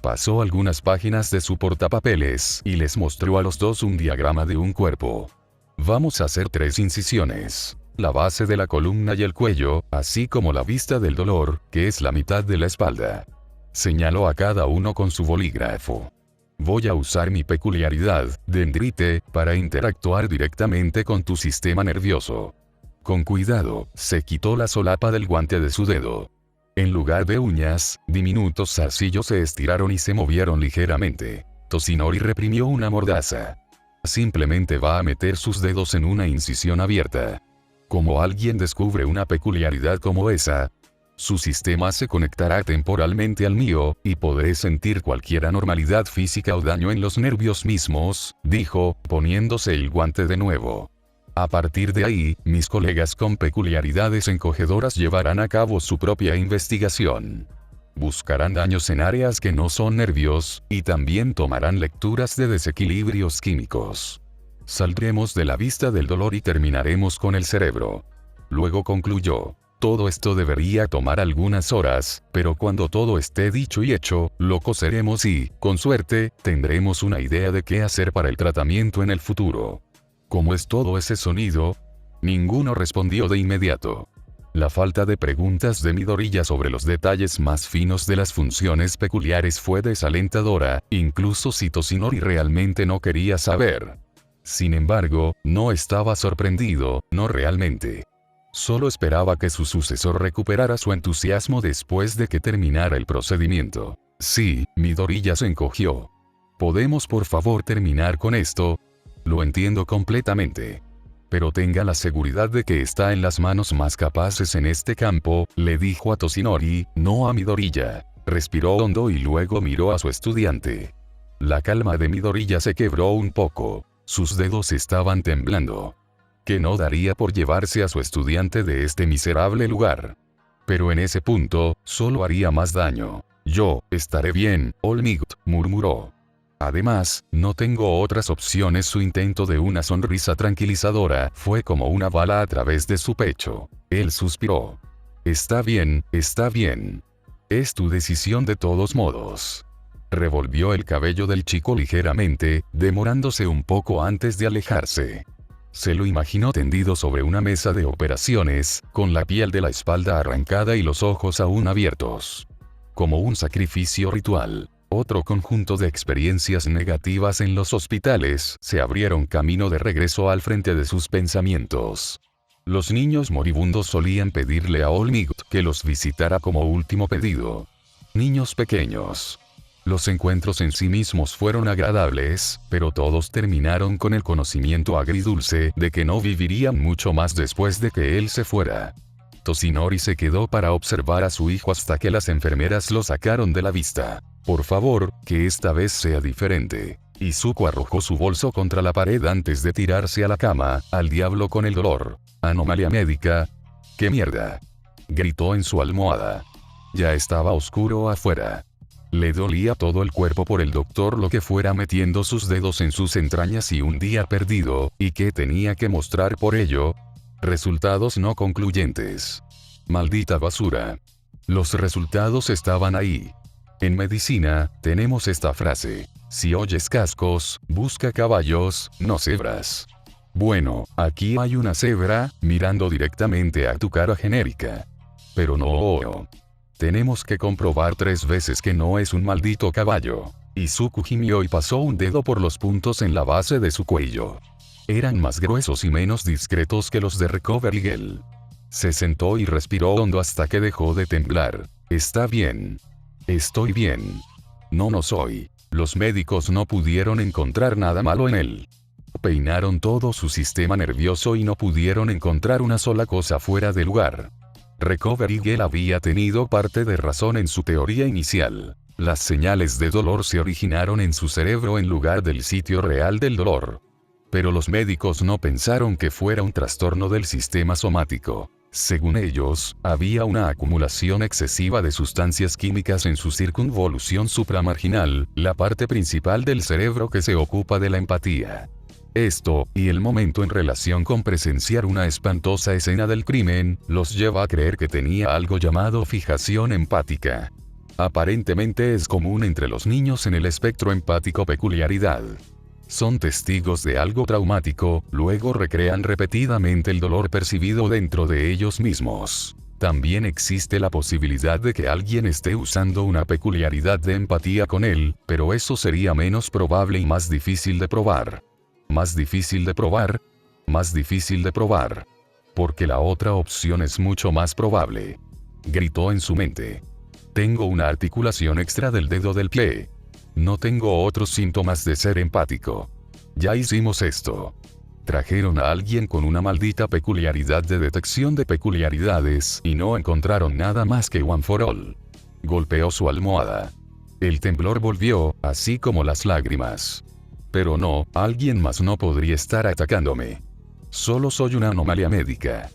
Pasó algunas páginas de su portapapeles y les mostró a los dos un diagrama de un cuerpo. Vamos a hacer 3 incisiones. La base de la columna y el cuello, así como la vista del dolor, que es la mitad de la espalda. Señaló a cada uno con su bolígrafo. Voy a usar mi peculiaridad, dendrite, para interactuar directamente con tu sistema nervioso. Con cuidado, se quitó la solapa del guante de su dedo. En lugar de uñas, diminutos zarcillos se estiraron y se movieron ligeramente. Toshinori reprimió una mordaza. Simplemente va a meter sus dedos en una incisión abierta. Como alguien descubre una peculiaridad como esa, su sistema se conectará temporalmente al mío, y podré sentir cualquier anormalidad física o daño en los nervios mismos, dijo, poniéndose el guante de nuevo. A partir de ahí, mis colegas con peculiaridades encogedoras llevarán a cabo su propia investigación. Buscarán daños en áreas que no son nervios, y también tomarán lecturas de desequilibrios químicos. Saldremos de la vista del dolor y terminaremos con el cerebro. Luego concluyó. Todo esto debería tomar algunas horas, pero cuando todo esté dicho y hecho, lo coseremos y, con suerte, tendremos una idea de qué hacer para el tratamiento en el futuro. ¿Cómo es todo ese sonido? Ninguno respondió de inmediato. La falta de preguntas de Midoriya sobre los detalles más finos de las funciones peculiares fue desalentadora, incluso si Toshinori realmente no quería saber. Sin embargo, no estaba sorprendido, no realmente. Solo esperaba que su sucesor recuperara su entusiasmo después de que terminara el procedimiento. Sí, Midoriya se encogió. ¿Podemos por favor terminar con esto? Lo entiendo completamente. Pero tenga la seguridad de que está en las manos más capaces en este campo, le dijo a Toshinori, no a Midoriya. Respiró hondo y luego miró a su estudiante. La calma de Midoriya se quebró un poco. Sus dedos estaban temblando. Que no daría por llevarse a su estudiante de este miserable lugar. Pero en ese punto, solo haría más daño. Yo, estaré bien, Olmigt, murmuró. Además, no tengo otras opciones. Su intento de una sonrisa tranquilizadora fue como una bala a través de su pecho. Él suspiró. Está bien, está bien. Es tu decisión de todos modos. Revolvió el cabello del chico ligeramente, demorándose un poco antes de alejarse. Se lo imaginó tendido sobre una mesa de operaciones, con la piel de la espalda arrancada y los ojos aún abiertos. Como un sacrificio ritual. Otro conjunto de experiencias negativas en los hospitales se abrieron camino de regreso al frente de sus pensamientos. Los niños moribundos solían pedirle a Olmigt que los visitara como último pedido. Niños pequeños. Los encuentros en sí mismos fueron agradables, pero todos terminaron con el conocimiento agridulce de que no vivirían mucho más después de que él se fuera. Toshinori se quedó para observar a su hijo hasta que las enfermeras lo sacaron de la vista. Por favor, que esta vez sea diferente. Izuku arrojó su bolso contra la pared antes de tirarse a la cama. Al diablo con el dolor. Anomalía médica. ¡Qué mierda! Gritó en su almohada. Ya estaba oscuro afuera. Le dolía todo el cuerpo por el doctor lo que fuera metiendo sus dedos en sus entrañas y un día perdido, y que tenía que mostrar por ello. Resultados no concluyentes. Maldita basura. Los resultados estaban ahí. En medicina, tenemos esta frase. Si oyes cascos, busca caballos, no cebras. Bueno, aquí hay una cebra, mirando directamente a tu cara genérica. Pero no. Tenemos que comprobar 3 veces que no es un maldito caballo. Izuku gimió y pasó un dedo por los puntos en la base de su cuello. Eran más gruesos y menos discretos que los de Recovery Girl. Se sentó y respiró hondo hasta que dejó de temblar. Está bien. Estoy bien. No soy. Los médicos no pudieron encontrar nada malo en él. Peinaron todo su sistema nervioso y no pudieron encontrar una sola cosa fuera de lugar. Recovery Girl había tenido parte de razón en su teoría inicial. Las señales de dolor se originaron en su cerebro en lugar del sitio real del dolor. Pero los médicos no pensaron que fuera un trastorno del sistema somático. Según ellos, había una acumulación excesiva de sustancias químicas en su circunvolución supramarginal, la parte principal del cerebro que se ocupa de la empatía. Esto, y el momento en relación con presenciar una espantosa escena del crimen, los lleva a creer que tenía algo llamado fijación empática. Aparentemente es común entre los niños en el espectro empático peculiaridad. Son testigos de algo traumático, luego recrean repetidamente el dolor percibido dentro de ellos mismos. También existe la posibilidad de que alguien esté usando una peculiaridad de empatía con él, pero eso sería menos probable y más difícil de probar. Más difícil de probar. Más difícil de probar. Porque la otra opción es mucho más probable. Gritó en su mente. Tengo una articulación extra del dedo del pie. No tengo otros síntomas de ser empático. Ya hicimos esto. Trajeron a alguien con una maldita peculiaridad de detección de peculiaridades y no encontraron nada más que One for All. Golpeó su almohada. El temblor volvió, así como las lágrimas. Pero no, alguien más no podría estar atacándome. Solo soy una anomalía médica.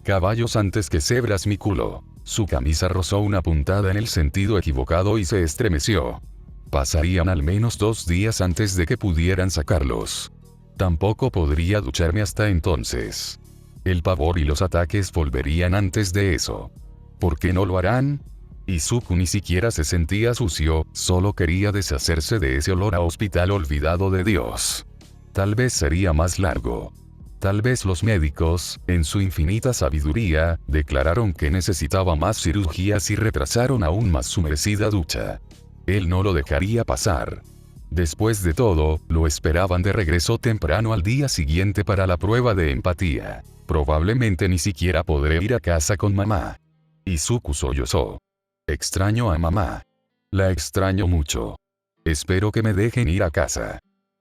Caballos antes que cebras mi culo. Su camisa rozó una puntada en el sentido equivocado y se estremeció. Pasarían al menos 2 días antes de que pudieran sacarlos. Tampoco podría ducharme hasta entonces. El pavor y los ataques volverían antes de eso. ¿Por qué no lo harán? Izuku ni siquiera se sentía sucio, solo quería deshacerse de ese olor a hospital olvidado de Dios. Tal vez sería más largo. Tal vez los médicos, en su infinita sabiduría, declararon que necesitaba más cirugías y retrasaron aún más su merecida ducha. Él no lo dejaría pasar. Después de todo, lo esperaban de regreso temprano al día siguiente para la prueba de empatía. Probablemente ni siquiera podré ir a casa con mamá. Izuku sollozó. Extraño a mamá. La extraño mucho. Espero que me dejen ir a casa.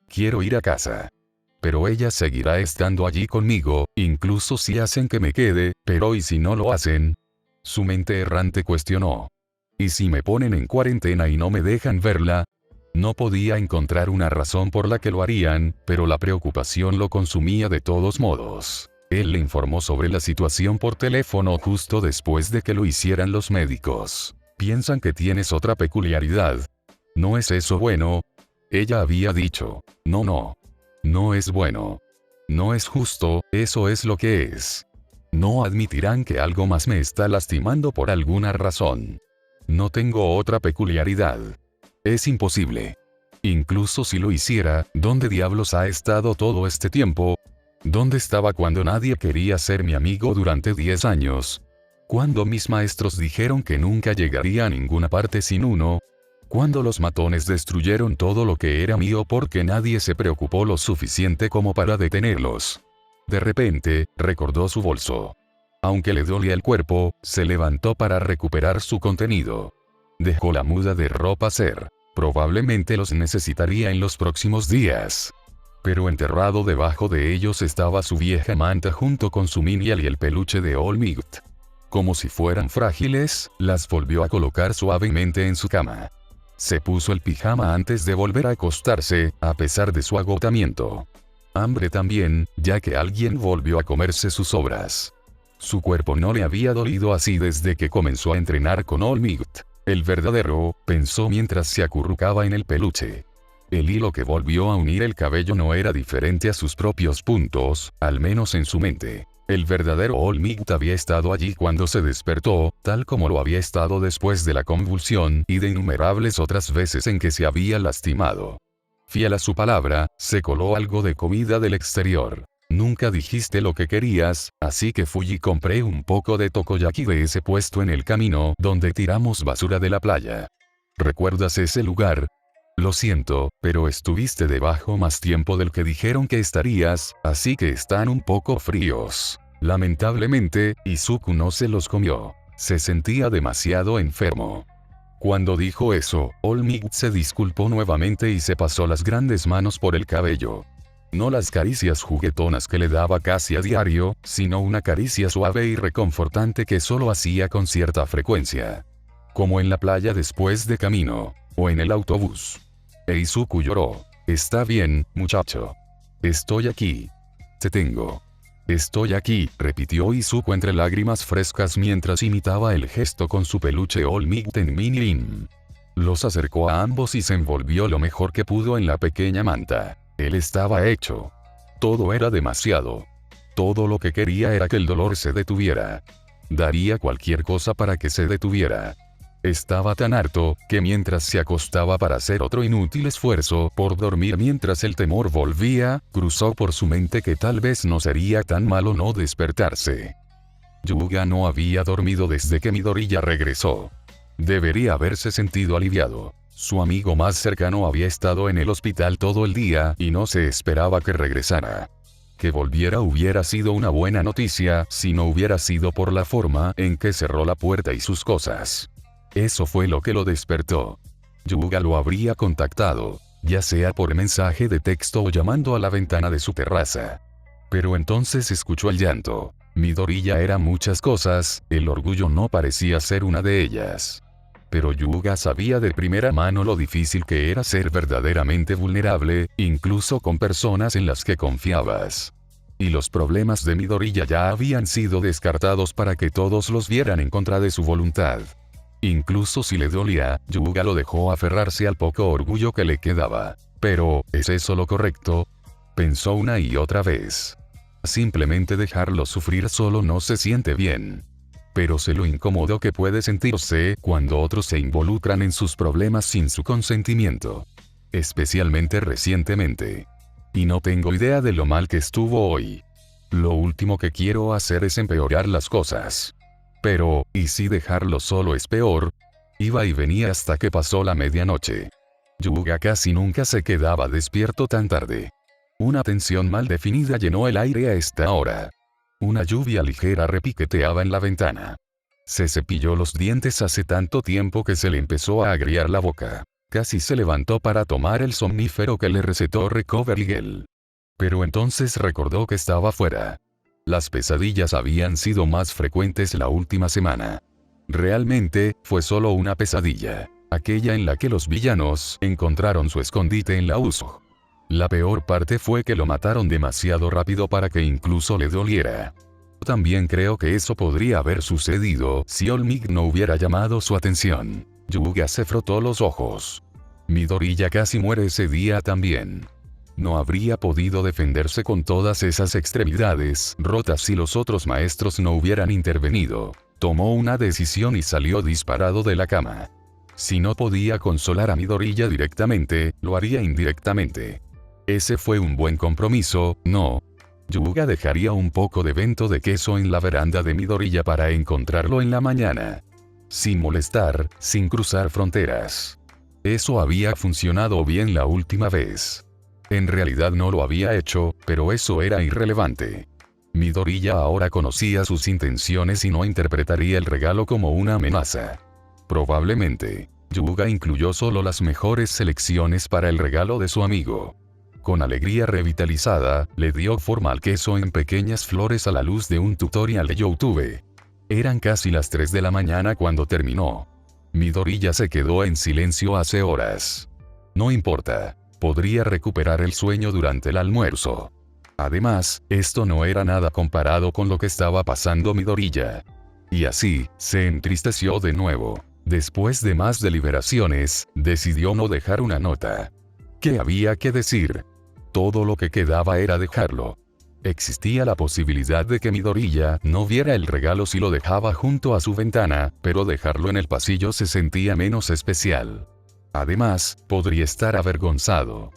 Quiero ir a casa. Pero ella seguirá estando allí conmigo, incluso si hacen que me quede, pero ¿y si no lo hacen? Su mente errante cuestionó. ¿Y si me ponen en cuarentena y no me dejan verla? No podía encontrar una razón por la que lo harían, pero la preocupación lo consumía de todos modos. Él le informó sobre la situación por teléfono justo después de que lo hicieran los médicos. Piensan que tienes otra peculiaridad. ¿No es eso bueno? Ella había dicho. No. No es bueno. No es justo, eso es lo que es. No admitirán que algo más me está lastimando por alguna razón. No tengo otra peculiaridad. Es imposible. Incluso si lo hiciera, ¿dónde diablos ha estado todo este tiempo? ¿Dónde estaba cuando nadie quería ser mi amigo durante 10 años? ¿Cuándo mis maestros dijeron que nunca llegaría a ninguna parte sin uno? ¿Cuándo los matones destruyeron todo lo que era mío porque nadie se preocupó lo suficiente como para detenerlos? De repente, recordó su bolso. Aunque le dolía el cuerpo, se levantó para recuperar su contenido. Dejó la muda de ropa ser. Probablemente los necesitaría en los próximos días. Pero enterrado debajo de ellos estaba su vieja manta junto con su minial y el peluche de All Might. Como si fueran frágiles, las volvió a colocar suavemente en su cama. Se puso el pijama antes de volver a acostarse, a pesar de su agotamiento. Hambre también, ya que alguien volvió a comerse sus sobras. Su cuerpo no le había dolido así desde que comenzó a entrenar con All Might. El verdadero, pensó mientras se acurrucaba en el peluche. El hilo que volvió a unir el cabello no era diferente a sus propios puntos, al menos en su mente. El verdadero All Might había estado allí cuando se despertó, tal como lo había estado después de la convulsión y de innumerables otras veces en que se había lastimado. Fiel a su palabra, se coló algo de comida del exterior. Nunca dijiste lo que querías, así que fui y compré un poco de takoyaki de ese puesto en el camino donde tiramos basura de la playa. ¿Recuerdas ese lugar? Lo siento, pero estuviste debajo más tiempo del que dijeron que estarías, así que están un poco fríos. Lamentablemente, Izuku no se los comió. Se sentía demasiado enfermo. Cuando dijo eso, All Might se disculpó nuevamente y se pasó las grandes manos por el cabello. No las caricias juguetonas que le daba casi a diario, sino una caricia suave y reconfortante que solo hacía con cierta frecuencia. Como en la playa después de camino, o en el autobús. Izuku lloró. Está bien, muchacho. Estoy aquí. Te tengo. Estoy aquí, repitió Izuku entre lágrimas frescas mientras imitaba el gesto con su peluche All Might en Minilin. Los acercó a ambos y se envolvió lo mejor que pudo en la pequeña manta. Él estaba hecho. Todo era demasiado. Todo lo que quería era que el dolor se detuviera. Daría cualquier cosa para que se detuviera. Estaba tan harto, que mientras se acostaba para hacer otro inútil esfuerzo por dormir mientras el temor volvía, cruzó por su mente que tal vez no sería tan malo no despertarse. Yuga no había dormido desde que Midoriya regresó. Debería haberse sentido aliviado. Su amigo más cercano había estado en el hospital todo el día y no se esperaba que regresara. Que volviera hubiera sido una buena noticia si no hubiera sido por la forma en que cerró la puerta y sus cosas. Eso fue lo que lo despertó. Yuga lo habría contactado, ya sea por mensaje de texto o llamando a la ventana de su terraza. Pero entonces escuchó el llanto. Midoriya era muchas cosas, el orgullo no parecía ser una de ellas. Pero Yuga sabía de primera mano lo difícil que era ser verdaderamente vulnerable, incluso con personas en las que confiabas. Y los problemas de Midoriya ya habían sido descartados para que todos los vieran en contra de su voluntad. Incluso si le dolía, Yuga lo dejó aferrarse al poco orgullo que le quedaba. Pero, ¿es eso lo correcto? Pensó una y otra vez. Simplemente dejarlo sufrir solo no se siente bien. Pero sé lo incómodo que puede sentirse cuando otros se involucran en sus problemas sin su consentimiento. Especialmente recientemente. Y no tengo idea de lo mal que estuvo hoy. Lo último que quiero hacer es empeorar las cosas. Pero, ¿y si dejarlo solo es peor? Iba y venía hasta que pasó la medianoche. Yuga casi nunca se quedaba despierto tan tarde. Una tensión mal definida llenó el aire a esta hora. Una lluvia ligera repiqueteaba en la ventana. Se cepilló los dientes hace tanto tiempo que se le empezó a agriar la boca. Casi se levantó para tomar el somnífero que le recetó Recovery Gel. Pero entonces recordó que estaba fuera. Las pesadillas habían sido más frecuentes la última semana. Realmente, fue solo una pesadilla. Aquella en la que los villanos encontraron su escondite en la Uso. La peor parte fue que lo mataron demasiado rápido para que incluso le doliera. También creo que eso podría haber sucedido si Olmig no hubiera llamado su atención. Yuga se frotó los ojos. Midoriya casi muere ese día también. No habría podido defenderse con todas esas extremidades rotas si los otros maestros no hubieran intervenido. Tomó una decisión y salió disparado de la cama. Si no podía consolar a Midoriya directamente, lo haría indirectamente. Ese fue un buen compromiso, ¿no? Yuga dejaría un poco de vento de queso en la veranda de Midoriya para encontrarlo en la mañana. Sin molestar, sin cruzar fronteras. Eso había funcionado bien la última vez. En realidad no lo había hecho, pero eso era irrelevante. Midoriya ahora conocía sus intenciones y no interpretaría el regalo como una amenaza. Probablemente, Yuga incluyó solo las mejores selecciones para el regalo de su amigo. Con alegría revitalizada, le dio forma al queso en pequeñas flores a la luz de un tutorial de YouTube. Eran casi las 3 de la mañana cuando terminó. Midoriya se quedó en silencio hace horas. No importa. Podría recuperar el sueño durante el almuerzo. Además, esto no era nada comparado con lo que estaba pasando Midoriya. Y así, se entristeció de nuevo. Después de más deliberaciones, decidió no dejar una nota. ¿Qué había que decir? Todo lo que quedaba era dejarlo. Existía la posibilidad de que Midoriya no viera el regalo si lo dejaba junto a su ventana, pero dejarlo en el pasillo se sentía menos especial. Además, podría estar avergonzado.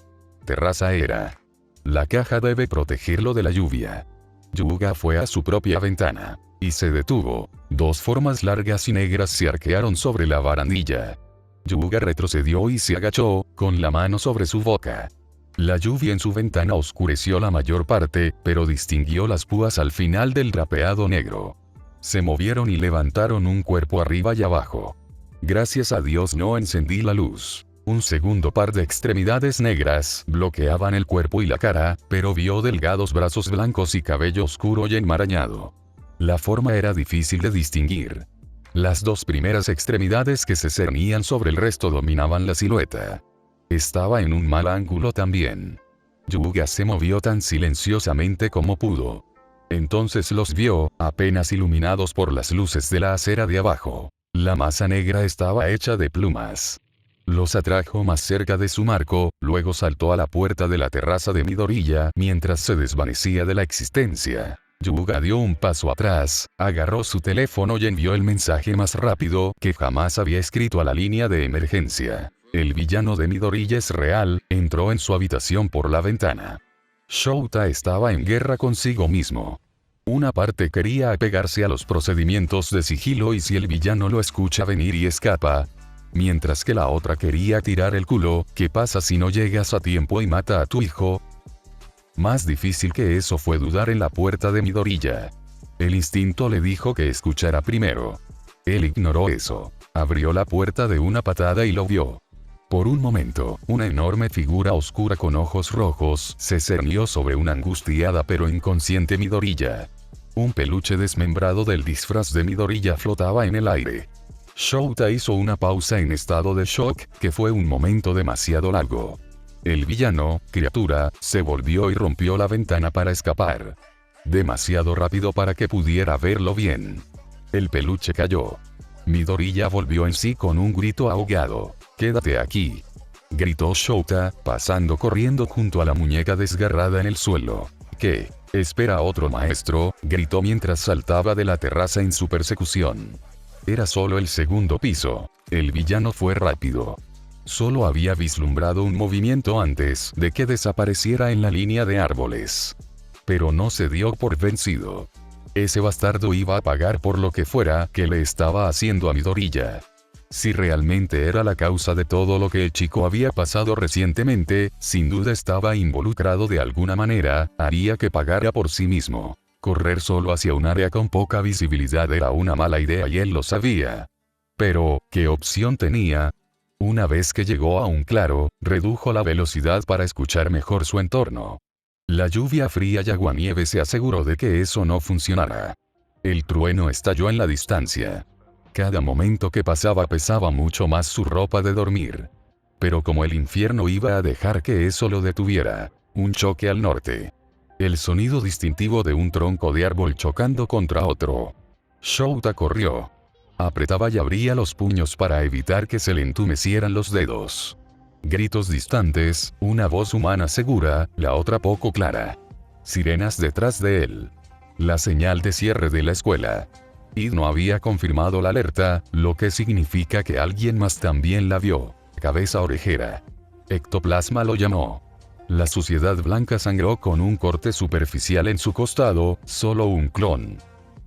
Terraza era. La caja debe protegerlo de la lluvia. Yuga fue a su propia ventana. Y se detuvo. 2 formas largas y negras se arquearon sobre la barandilla. Yuga retrocedió y se agachó, con la mano sobre su boca. La lluvia en su ventana oscureció la mayor parte, pero distinguió las púas al final del drapeado negro. Se movieron y levantaron un cuerpo arriba y abajo. Gracias a Dios no encendí la luz. Un segundo par de extremidades negras bloqueaban el cuerpo y la cara, pero vio delgados brazos blancos y cabello oscuro y enmarañado. La forma era difícil de distinguir. Las 2 primeras extremidades que se cernían sobre el resto dominaban la silueta. Estaba en un mal ángulo también. Yuga se movió tan silenciosamente como pudo. Entonces los vio, apenas iluminados por las luces de la acera de abajo. La masa negra estaba hecha de plumas. Los atrajo más cerca de su marco, luego saltó a la puerta de la terraza de Midoriya mientras se desvanecía de la existencia. Yuga dio un paso atrás, agarró su teléfono y envió el mensaje más rápido que jamás había escrito a la línea de emergencia. El villano de Midoriya es real, entró en su habitación por la ventana. Shouta estaba en guerra consigo mismo. Una parte quería apegarse a los procedimientos de sigilo y si el villano lo escucha venir y escapa. Mientras que la otra quería tirar el culo, ¿qué pasa si no llegas a tiempo y mata a tu hijo? Más difícil que eso fue dudar en la puerta de Midoriya. El instinto le dijo que escuchara primero. Él ignoró eso. Abrió la puerta de una patada y lo vio. Por un momento, una enorme figura oscura con ojos rojos se cernió sobre una angustiada pero inconsciente Midoriya. Un peluche desmembrado del disfraz de Midoriya flotaba en el aire. Shouta hizo una pausa en estado de shock, que fue un momento demasiado largo. El villano, criatura, se volvió y rompió la ventana para escapar. Demasiado rápido para que pudiera verlo bien. El peluche cayó. Midoriya volvió en sí con un grito ahogado. «¡Quédate aquí!», gritó Shouta, pasando corriendo junto a la muñeca desgarrada en el suelo. «¿Qué? Espera otro maestro», gritó mientras saltaba de la terraza en su persecución. Era solo el segundo piso. El villano fue rápido. Solo había vislumbrado un movimiento antes de que desapareciera en la línea de árboles. Pero no se dio por vencido. Ese bastardo iba a pagar por lo que fuera que le estaba haciendo a Midoriya. Si realmente era la causa de todo lo que el chico había pasado recientemente, sin duda estaba involucrado de alguna manera, haría que pagara por sí mismo. Correr solo hacia un área con poca visibilidad era una mala idea y él lo sabía. Pero, ¿qué opción tenía? Una vez que llegó a un claro, redujo la velocidad para escuchar mejor su entorno. La lluvia fría y aguanieve se aseguró de que eso no funcionara. El trueno estalló en la distancia. Cada momento que pasaba pesaba mucho más su ropa de dormir. Pero como el infierno iba a dejar que eso lo detuviera. Un choque al norte. El sonido distintivo de un tronco de árbol chocando contra otro. Shouta corrió. Apretaba y abría los puños para evitar que se le entumecieran los dedos. Gritos distantes, una voz humana segura, la otra poco clara. Sirenas detrás de él. La señal de cierre de la escuela. Id no había confirmado la alerta, lo que significa que alguien más también la vio. Cabeza orejera. Ectoplasma lo llamó. La suciedad blanca sangró con un corte superficial en su costado, solo un clon.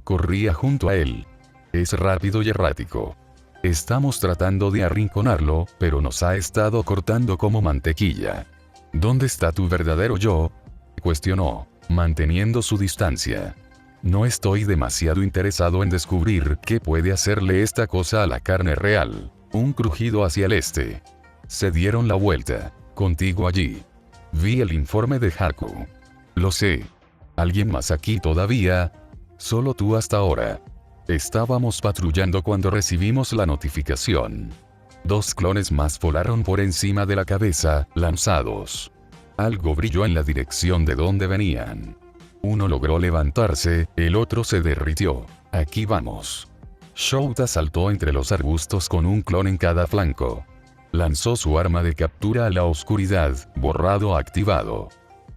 Corría junto a él. Es rápido y errático. Estamos tratando de arrinconarlo, pero nos ha estado cortando como mantequilla. ¿Dónde está tu verdadero yo?, cuestionó, manteniendo su distancia. No estoy demasiado interesado en descubrir qué puede hacerle esta cosa a la carne real. Un crujido hacia el este. Se dieron la vuelta. Contigo allí. Vi el informe de Haku. Lo sé. ¿Alguien más aquí todavía? Solo tú hasta ahora. Estábamos patrullando cuando recibimos la notificación. 2 clones más volaron por encima de la cabeza, lanzados. Algo brilló en la dirección de donde venían. Uno logró levantarse, el otro se derritió. Aquí vamos. Shouta saltó entre los arbustos con un clon en cada flanco. Lanzó su arma de captura a la oscuridad, borrado activado.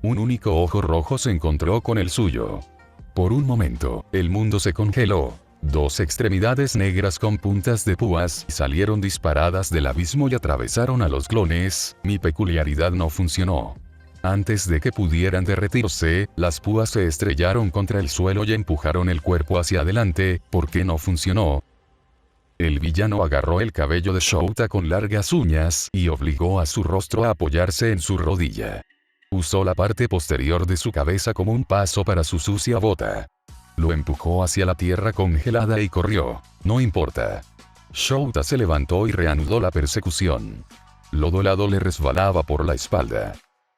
Un único ojo rojo se encontró con el suyo. Por un momento, el mundo se congeló. 2 extremidades negras con puntas de púas salieron disparadas del abismo y atravesaron a los clones. Mi peculiaridad no funcionó. Antes de que pudieran derretirse, las púas se estrellaron contra el suelo y empujaron el cuerpo hacia adelante. ¿Por qué no funcionó? El villano agarró el cabello de Shouta con largas uñas y obligó a su rostro a apoyarse en su rodilla. Usó la parte posterior de su cabeza como un paso para su sucia bota. Lo empujó hacia la tierra congelada y corrió. No importa. Shouta se levantó y reanudó la persecución. Lodo helado le resbalaba por la espalda.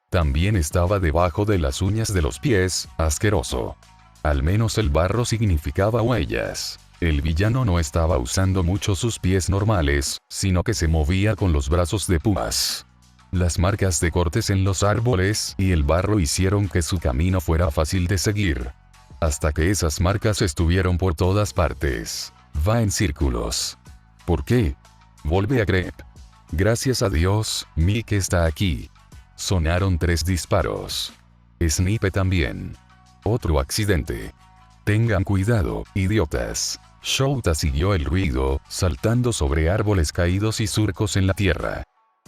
También estaba debajo de las uñas de los pies, asqueroso. Al menos el barro significaba huellas. El villano no estaba usando mucho sus pies normales, sino que se movía con los brazos de púas. Las marcas de cortes en los árboles y el barro hicieron que su camino fuera fácil de seguir. Hasta que esas marcas estuvieron por todas partes. Va en círculos. ¿Por qué? Vuelve a Grep. Gracias a Dios, Mickey está aquí. Sonaron 3 disparos. Snipe también. Otro accidente. Tengan cuidado, idiotas. Shouta siguió el ruido, saltando sobre árboles caídos y surcos en la tierra.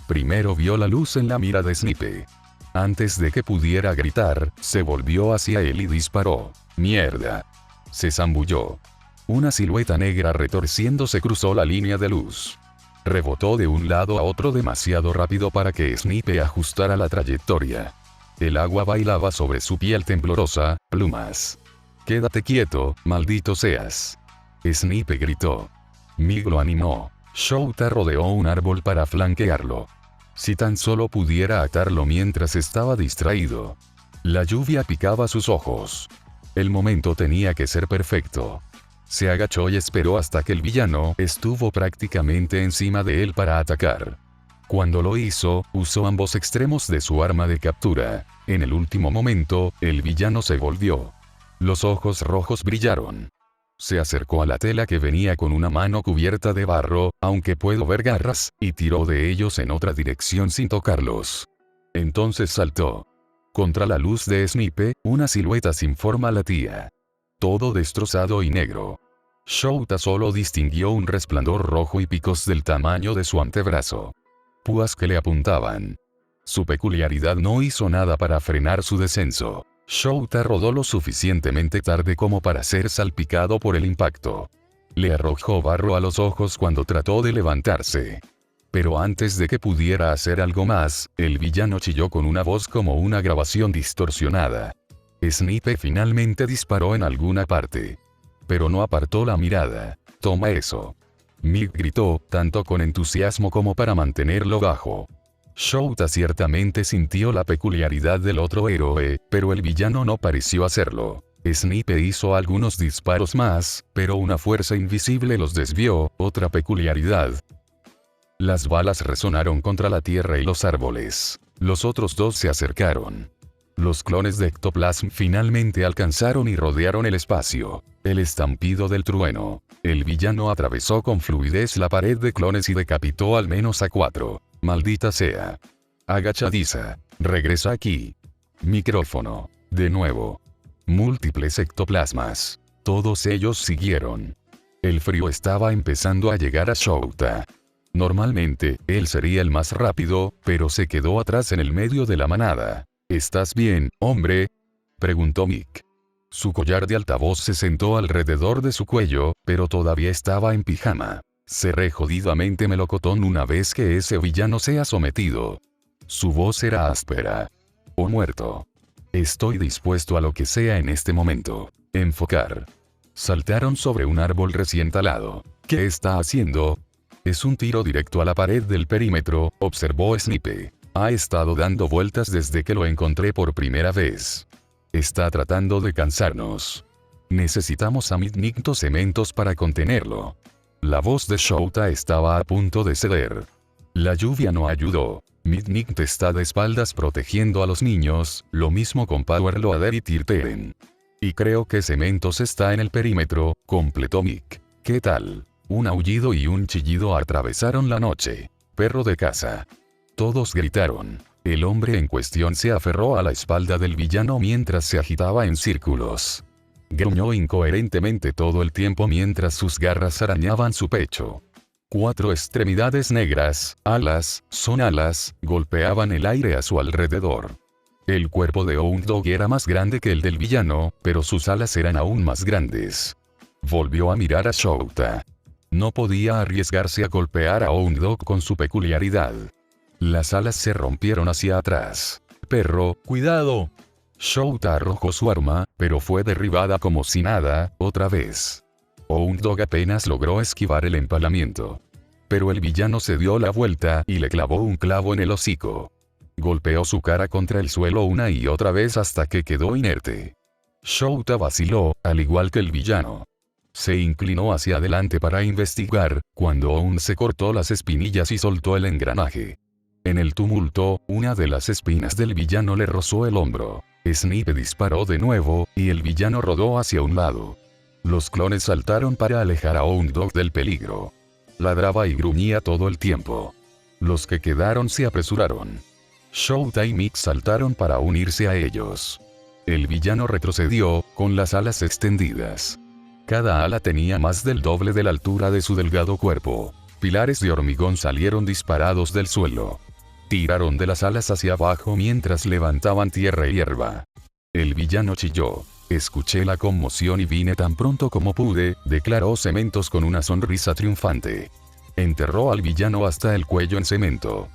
Primero vio la luz en la mira de Snipe. Antes de que pudiera gritar, se volvió hacia él y disparó. ¡Mierda! Se zambulló. Una silueta negra retorciéndose cruzó la línea de luz. Rebotó de un lado a otro demasiado rápido para que Snipe ajustara la trayectoria. El agua bailaba sobre su piel temblorosa, plumas. «Quédate quieto, maldito seas». Snipe gritó. Mig lo animó. Shouta rodeó un árbol para flanquearlo. Si tan solo pudiera atarlo mientras estaba distraído. La lluvia picaba sus ojos. El momento tenía que ser perfecto. Se agachó y esperó hasta que el villano estuvo prácticamente encima de él para atacar. Cuando lo hizo, usó ambos extremos de su arma de captura. En el último momento, el villano se volvió. Los ojos rojos brillaron. Se acercó a la tela que venía con una mano cubierta de barro, aunque puedo ver garras, y tiró de ellos en otra dirección sin tocarlos. Entonces saltó. Contra la luz de Snipe, una silueta sin forma latía. Todo destrozado y negro. Shouta solo distinguió un resplandor rojo y picos del tamaño de su antebrazo. Púas que le apuntaban. Su peculiaridad no hizo nada para frenar su descenso. Shouta rodó lo suficientemente tarde como para ser salpicado por el impacto. Le arrojó barro a los ojos cuando trató de levantarse. Pero antes de que pudiera hacer algo más, el villano chilló con una voz como una grabación distorsionada. Snipe finalmente disparó en alguna parte. Pero no apartó la mirada. «Toma eso». Mig gritó, tanto con entusiasmo como para mantenerlo bajo. Shouta ciertamente sintió la peculiaridad del otro héroe, pero el villano no pareció hacerlo. Snipe hizo algunos disparos más, pero una fuerza invisible los desvió. Otra peculiaridad. Las balas resonaron contra la tierra y los árboles. Los otros dos se acercaron. Los clones de Ectoplasm finalmente alcanzaron y rodearon el espacio. El estampido del trueno. El villano atravesó con fluidez la pared de clones y decapitó al menos a 4. Maldita sea. Agachadiza. Regresa aquí. Micrófono. De nuevo. Múltiples ectoplasmas. Todos ellos siguieron. El frío estaba empezando a llegar a Shouta. Normalmente, él sería el más rápido, pero se quedó atrás en el medio de la manada. ¿Estás bien, hombre?, preguntó Mick. Su collar de altavoz se sentó alrededor de su cuello, pero todavía estaba en pijama. Seré jodidamente melocotón una vez que ese villano sea sometido. Su voz era áspera. O muerto. Estoy dispuesto a lo que sea en este momento. Enfocar. Saltaron sobre un árbol recién talado. ¿Qué está haciendo? Es un tiro directo a la pared del perímetro, observó Snipe. Ha estado dando vueltas desde que lo encontré por primera vez. Está tratando de cansarnos. Necesitamos amignitos cementos para contenerlo. La voz de Shouta estaba a punto de ceder. La lluvia no ayudó. Midnight está de espaldas protegiendo a los niños, lo mismo con Power Loader y Tirteren. Y creo que Cementos está en el perímetro, completó Mick. ¿Qué tal? Un aullido y un chillido atravesaron la noche. Perro de casa. Todos gritaron. El hombre en cuestión se aferró a la espalda del villano mientras se agitaba en círculos. Gruñó incoherentemente todo el tiempo mientras sus garras arañaban su pecho. 4 extremidades negras, alas, golpeaban el aire a su alrededor. El cuerpo de Hound era más grande que el del villano, pero sus alas eran aún más grandes. Volvió a mirar a Shouta. No podía arriesgarse a golpear a Hound con su peculiaridad. Las alas se rompieron hacia atrás. «Perro, cuidado». Shouta arrojó su arma, pero fue derribada como si nada, otra vez. Hound apenas logró esquivar el empalamiento. Pero el villano se dio la vuelta y le clavó un clavo en el hocico. Golpeó su cara contra el suelo una y otra vez hasta que quedó inerte. Shouta vaciló, al igual que el villano. Se inclinó hacia adelante para investigar, cuando Hound se cortó las espinillas y soltó el engranaje. En el tumulto, una de las espinas del villano le rozó el hombro. Snipe disparó de nuevo, y el villano rodó hacia un lado. Los clones saltaron para alejar a Hound del peligro. Ladraba y gruñía todo el tiempo. Los que quedaron se apresuraron. Shouta y Mick saltaron para unirse a ellos. El villano retrocedió, con las alas extendidas. Cada ala tenía más del doble de la altura de su delgado cuerpo. Pilares de hormigón salieron disparados del suelo. Tiraron de las alas hacia abajo mientras levantaban tierra y hierba. El villano chilló. Escuché la conmoción y vine tan pronto como pude, declaró Cementos con una sonrisa triunfante. Enterró al villano hasta el cuello en cemento.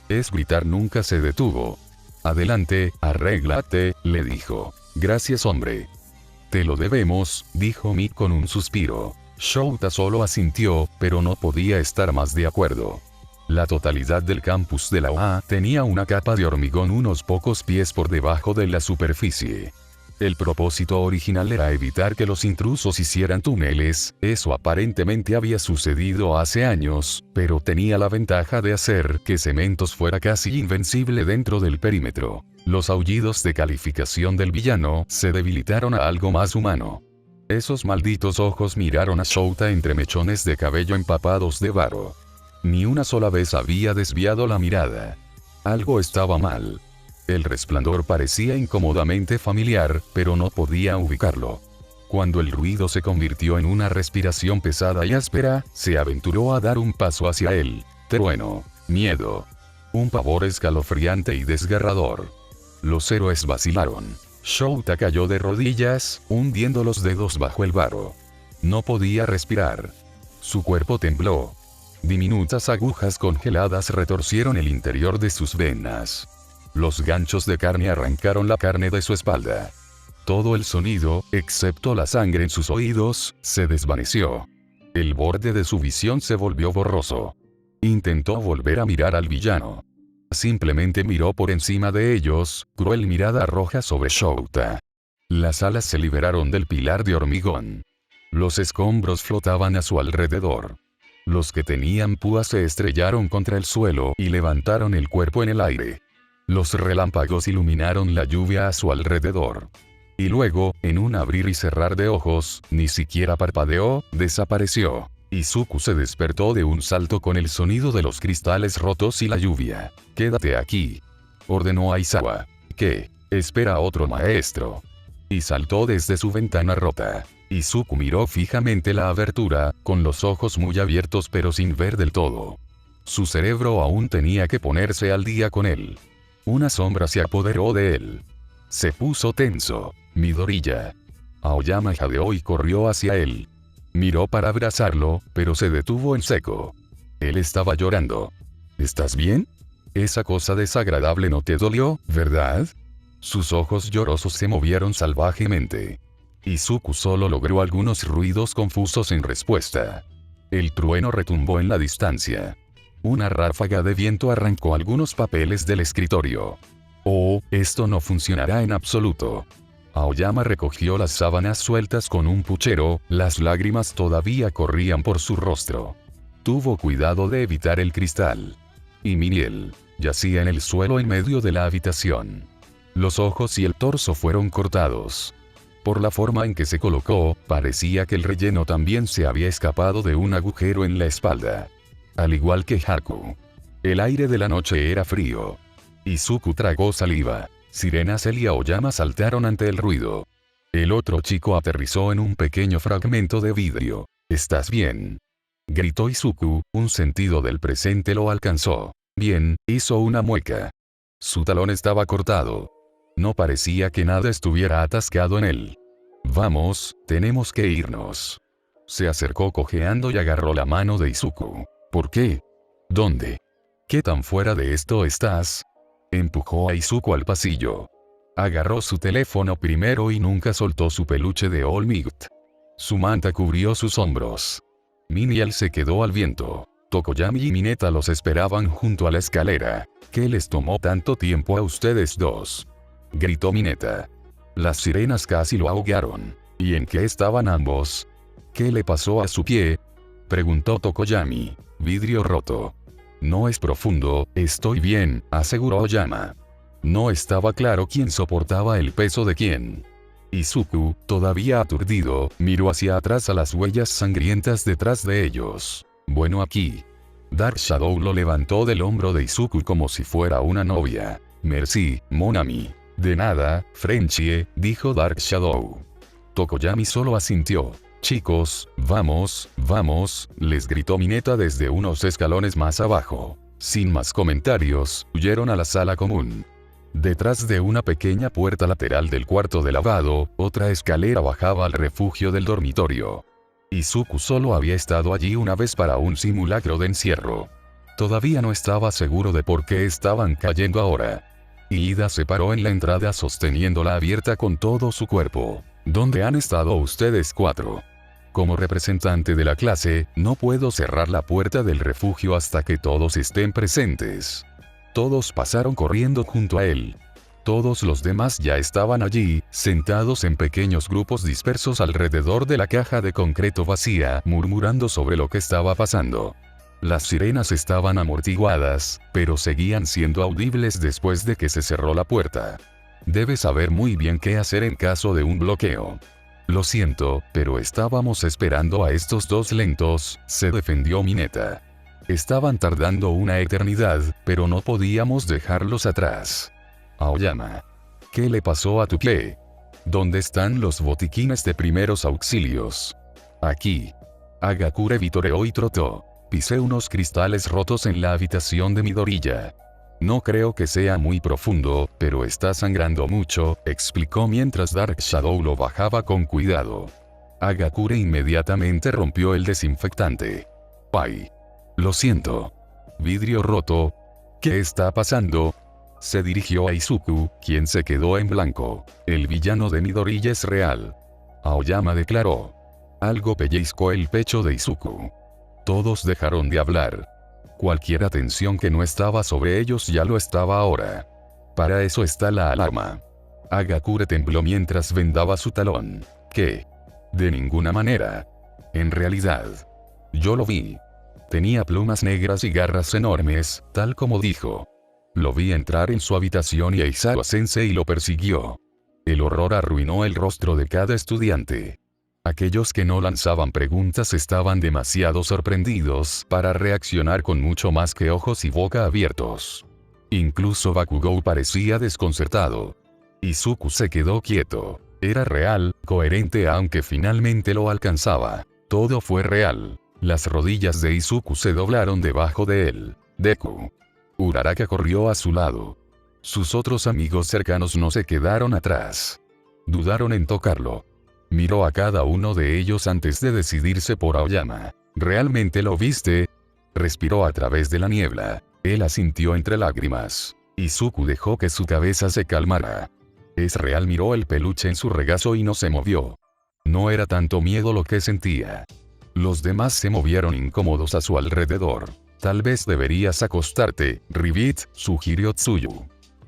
Es gritar nunca se detuvo. Adelante, arréglate, le dijo. Gracias hombre. Te lo debemos, dijo Mick con un suspiro. Shouta solo asintió, pero no podía estar más de acuerdo. La totalidad del campus de la UA tenía una capa de hormigón unos pocos pies por debajo de la superficie. El propósito original era evitar que los intrusos hicieran túneles, eso aparentemente había sucedido hace años, pero tenía la ventaja de hacer que Cementos fuera casi invencible dentro del perímetro. Los aullidos de calificación del villano se debilitaron a algo más humano. Esos malditos ojos miraron a Shouta entre mechones de cabello empapados de barro. Ni una sola vez había desviado la mirada. Algo estaba mal. El resplandor parecía incómodamente familiar, pero no podía ubicarlo. Cuando el ruido se convirtió en una respiración pesada y áspera, se aventuró a dar un paso hacia él. Trueno, miedo. Un pavor escalofriante y desgarrador. Los héroes vacilaron. Shouta cayó de rodillas, hundiendo los dedos bajo el barro. No podía respirar. Su cuerpo tembló. Diminutas agujas congeladas retorcieron el interior de sus venas. Los ganchos de carne arrancaron la carne de su espalda. Todo el sonido, excepto la sangre en sus oídos, se desvaneció. El borde de su visión se volvió borroso. Intentó volver a mirar al villano. Simplemente miró por encima de ellos, cruel mirada roja sobre Shouta. Las alas se liberaron del pilar de hormigón. Los escombros flotaban a su alrededor. Los que tenían púas se estrellaron contra el suelo y levantaron el cuerpo en el aire. Los relámpagos iluminaron la lluvia a su alrededor. Y luego, en un abrir y cerrar de ojos, ni siquiera parpadeó, desapareció. Izuku se despertó de un salto con el sonido de los cristales rotos y la lluvia. «Quédate aquí», ordenó Aizawa. «¿Qué? Espera a otro maestro». Y saltó desde su ventana rota. Izuku miró fijamente la abertura, con los ojos muy abiertos pero sin ver del todo. Su cerebro aún tenía que ponerse al día con él. Una sombra se apoderó de él. Se puso tenso. Midoriya. Aoyama jadeó y corrió hacia él. Miró para abrazarlo, pero se detuvo en seco. Él estaba llorando. ¿Estás bien? Esa cosa desagradable no te dolió, ¿verdad? Sus ojos llorosos se movieron salvajemente. Izuku solo logró algunos ruidos confusos en respuesta. El trueno retumbó en la distancia. Una ráfaga de viento arrancó algunos papeles del escritorio. Oh, esto no funcionará en absoluto. Aoyama recogió las sábanas sueltas con un puchero, las lágrimas todavía corrían por su rostro. Tuvo cuidado de evitar el cristal. Y Miniel yacía en el suelo en medio de la habitación. Los ojos y el torso fueron cortados. Por la forma en que se colocó, parecía que el relleno también se había escapado de un agujero en la espalda. Al igual que Haku. El aire de la noche era frío. Izuku tragó saliva. Sirenas y Aoyama saltaron ante el ruido. El otro chico aterrizó en un pequeño fragmento de vidrio. ¿Estás bien?, gritó Izuku, un sentido del presente lo alcanzó. Bien, hizo una mueca. Su talón estaba cortado. No parecía que nada estuviera atascado en él. Vamos, tenemos que irnos. Se acercó cojeando y agarró la mano de Izuku. ¿Por qué? ¿Dónde? ¿Qué tan fuera de esto estás? Empujó a Izuku al pasillo. Agarró su teléfono primero y nunca soltó su peluche de All Might. Su manta cubrió sus hombros. Miniel se quedó al viento. Tokoyami y Mineta los esperaban junto a la escalera. ¿Qué les tomó tanto tiempo a ustedes dos?, gritó Mineta. Las sirenas casi lo ahogaron. ¿Y en qué estaban ambos? ¿Qué le pasó a su pie?, preguntó Tokoyami. Vidrio roto. No es profundo, estoy bien, aseguró Oyama. No estaba claro quién soportaba el peso de quién. Izuku, todavía aturdido, miró hacia atrás a las huellas sangrientas detrás de ellos. Bueno, aquí. Dark Shadow lo levantó del hombro de Izuku como si fuera una novia. Merci, mon ami. De nada, Frenchie, dijo Dark Shadow. Tokoyami solo asintió. Chicos, vamos, vamos, les gritó Mineta desde unos escalones más abajo. Sin más comentarios, huyeron a la sala común. Detrás de una pequeña puerta lateral del cuarto de lavado, otra escalera bajaba al refugio del dormitorio. Izuku solo había estado allí una vez para un simulacro de encierro. Todavía no estaba seguro de por qué estaban cayendo ahora. Ida se paró en la entrada sosteniéndola abierta con todo su cuerpo. ¿Dónde han estado ustedes cuatro? Como representante de la clase, no puedo cerrar la puerta del refugio hasta que todos estén presentes. Todos pasaron corriendo junto a él. Todos los demás ya estaban allí, sentados en pequeños grupos dispersos alrededor de la caja de concreto vacía, murmurando sobre lo que estaba pasando. Las sirenas estaban amortiguadas, pero seguían siendo audibles después de que se cerró la puerta. Debes saber muy bien qué hacer en caso de un bloqueo. Lo siento, pero estábamos esperando a estos dos lentos, se defendió Mineta. Estaban tardando una eternidad, pero no podíamos dejarlos atrás. Aoyama. ¿Qué le pasó a tu pie? ¿Dónde están los botiquines de primeros auxilios? Aquí. Agakure vitoreó y trotó. Pisé unos cristales rotos en la habitación de Midoriya. No creo que sea muy profundo, pero está sangrando mucho, explicó mientras Dark Shadow lo bajaba con cuidado. Agakure inmediatamente rompió el desinfectante. ¡Ay! Lo siento. Vidrio roto. ¿Qué está pasando? Se dirigió a Izuku, quien se quedó en blanco. El villano de Midoriya es real. Aoyama declaró. Algo pellizcó el pecho de Izuku. Todos dejaron de hablar. Cualquier atención que no estaba sobre ellos ya lo estaba ahora. Para eso está la alarma. Agakure tembló mientras vendaba su talón. ¿Qué? De ninguna manera. En realidad. Yo lo vi. Tenía plumas negras y garras enormes, tal como dijo. Lo vi entrar en su habitación y Aizawa Sensei lo persiguió. El horror arruinó el rostro de cada estudiante. Aquellos que no lanzaban preguntas estaban demasiado sorprendidos para reaccionar con mucho más que ojos y boca abiertos. Incluso Bakugou parecía desconcertado. Izuku se quedó quieto. Era real, coherente aunque finalmente lo alcanzaba. Todo fue real. Las rodillas de Izuku se doblaron debajo de él. Deku. Uraraka corrió a su lado. Sus otros amigos cercanos no se quedaron atrás. Dudaron en tocarlo. Miró a cada uno de ellos antes de decidirse por Aoyama. ¿Realmente lo viste? Respiró a través de la niebla. Él asintió entre lágrimas. Izuku dejó que su cabeza se calmara. Es real, miró el peluche en su regazo y no se movió. No era tanto miedo lo que sentía. Los demás se movieron incómodos a su alrededor. Tal vez deberías acostarte, Ribit, sugirió Tsuyu.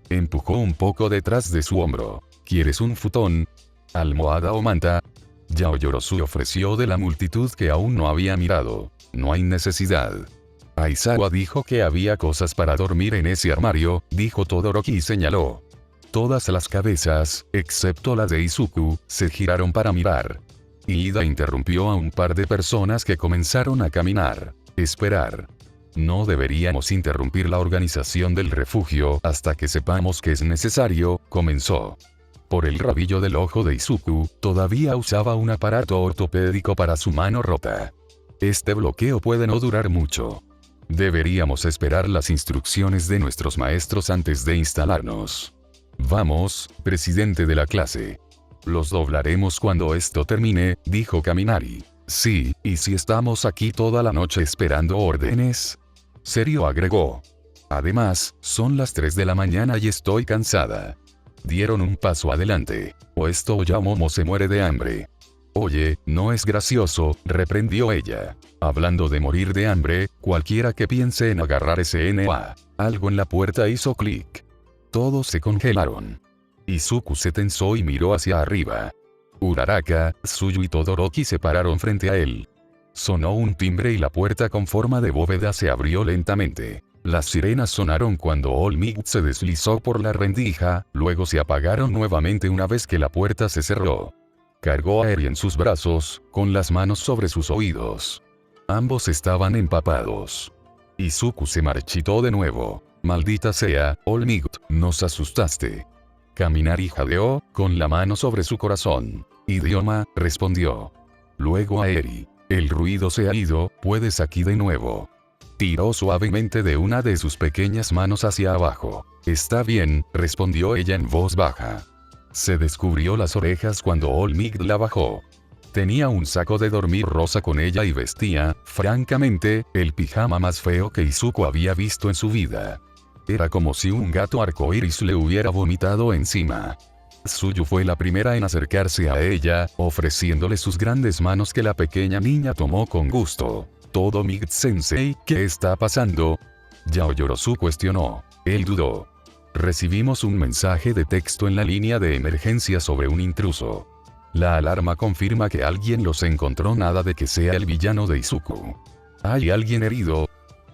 Empujó un poco detrás de su hombro. ¿Quieres un futón? ¿Almohada o manta? Yaoyorozu ofreció de la multitud que aún no había mirado. No hay necesidad. Aizawa dijo que había cosas para dormir en ese armario, dijo Todoroki y señaló. Todas las cabezas, excepto la de Izuku, se giraron para mirar. Ida interrumpió a un par de personas que comenzaron a caminar. Esperar. No deberíamos interrumpir la organización del refugio hasta que sepamos que es necesario, comenzó. Por el rabillo del ojo de Izuku, todavía usaba un aparato ortopédico para su mano rota. Este bloqueo puede no durar mucho. Deberíamos esperar las instrucciones de nuestros maestros antes de instalarnos. Vamos, presidente de la clase. Los doblaremos cuando esto termine, dijo Kaminari. Sí, ¿y si estamos aquí toda la noche esperando órdenes? Serio, agregó. Además, son las 3 de la mañana y estoy cansada. Dieron un paso adelante. O esto o ya Momo se muere de hambre. Oye, no es gracioso, reprendió ella. Hablando de morir de hambre, cualquiera que piense en agarrar SNA. Algo en la puerta hizo clic. Todos se congelaron. Izuku se tensó y miró hacia arriba. Uraraka, Tsuyu y Todoroki se pararon frente a él. Sonó un timbre y la puerta con forma de bóveda se abrió lentamente. Las sirenas sonaron cuando All Might se deslizó por la rendija, luego se apagaron nuevamente una vez que la puerta se cerró. Cargó a Eri en sus brazos, con las manos sobre sus oídos. Ambos estaban empapados. Izuku se marchitó de nuevo. Maldita sea, All Might, nos asustaste. Caminar, y jadeó, con la mano sobre su corazón. Idioma, respondió. Luego a Eri. El ruido se ha ido, puedes aquí de nuevo. Tiró suavemente de una de sus pequeñas manos hacia abajo. Está bien, respondió ella en voz baja. Se descubrió las orejas cuando Olmig la bajó. Tenía un saco de dormir rosa con ella y vestía, francamente, el pijama más feo que Izuku había visto en su vida. Era como si un gato arcoíris le hubiera vomitado encima. Tsuyu fue la primera en acercarse a ella, ofreciéndole sus grandes manos que la pequeña niña tomó con gusto. «Todo Mig-sensei, ¿qué está pasando?», Yaoyorozu cuestionó. Él dudó. Recibimos un mensaje de texto en la línea de emergencia sobre un intruso. La alarma confirma que alguien los encontró, nada de que sea el villano de Izuku. ¿Hay alguien herido?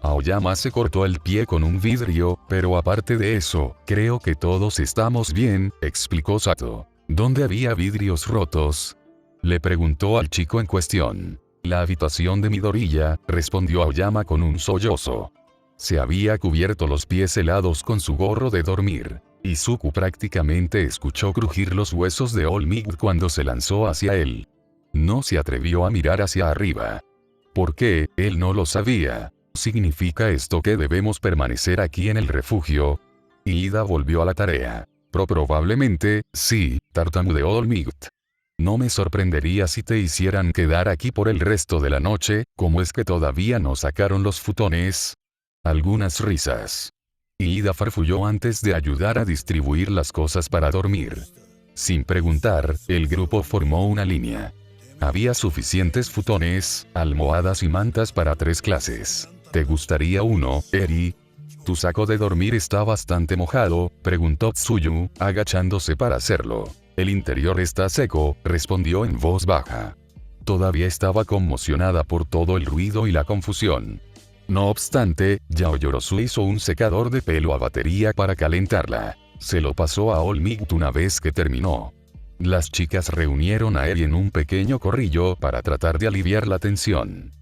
Aoyama se cortó el pie con un vidrio, pero aparte de eso, creo que todos estamos bien, explicó Sato. ¿Dónde había vidrios rotos?, le preguntó al chico en cuestión. La habitación de Midoriya, respondió Aoyama con un sollozo. Se había cubierto los pies helados con su gorro de dormir. Izuku prácticamente escuchó crujir los huesos de Olmig cuando se lanzó hacia él. No se atrevió a mirar hacia arriba. ¿Por qué? Él no lo sabía. ¿Significa esto que debemos permanecer aquí en el refugio? Ida volvió a la tarea. Probablemente, sí, tartamudeó Olmig. No me sorprendería si te hicieran quedar aquí por el resto de la noche. ¿Cómo es que todavía no sacaron los futones? Algunas risas. Ida farfulló antes de ayudar a distribuir las cosas para dormir. Sin preguntar, el grupo formó una línea. Había suficientes futones, almohadas y mantas para 3 clases. ¿Te gustaría uno, Eri? ¿Tu saco de dormir está bastante mojado?, preguntó Tsuyu, agachándose para hacerlo. El interior está seco, respondió en voz baja. Todavía estaba conmocionada por todo el ruido y la confusión. No obstante, Yaoyorozu hizo un secador de pelo a batería para calentarla. Se lo pasó a Olmig una vez que terminó. Las chicas reunieron a Eri en un pequeño corrillo para tratar de aliviar la tensión.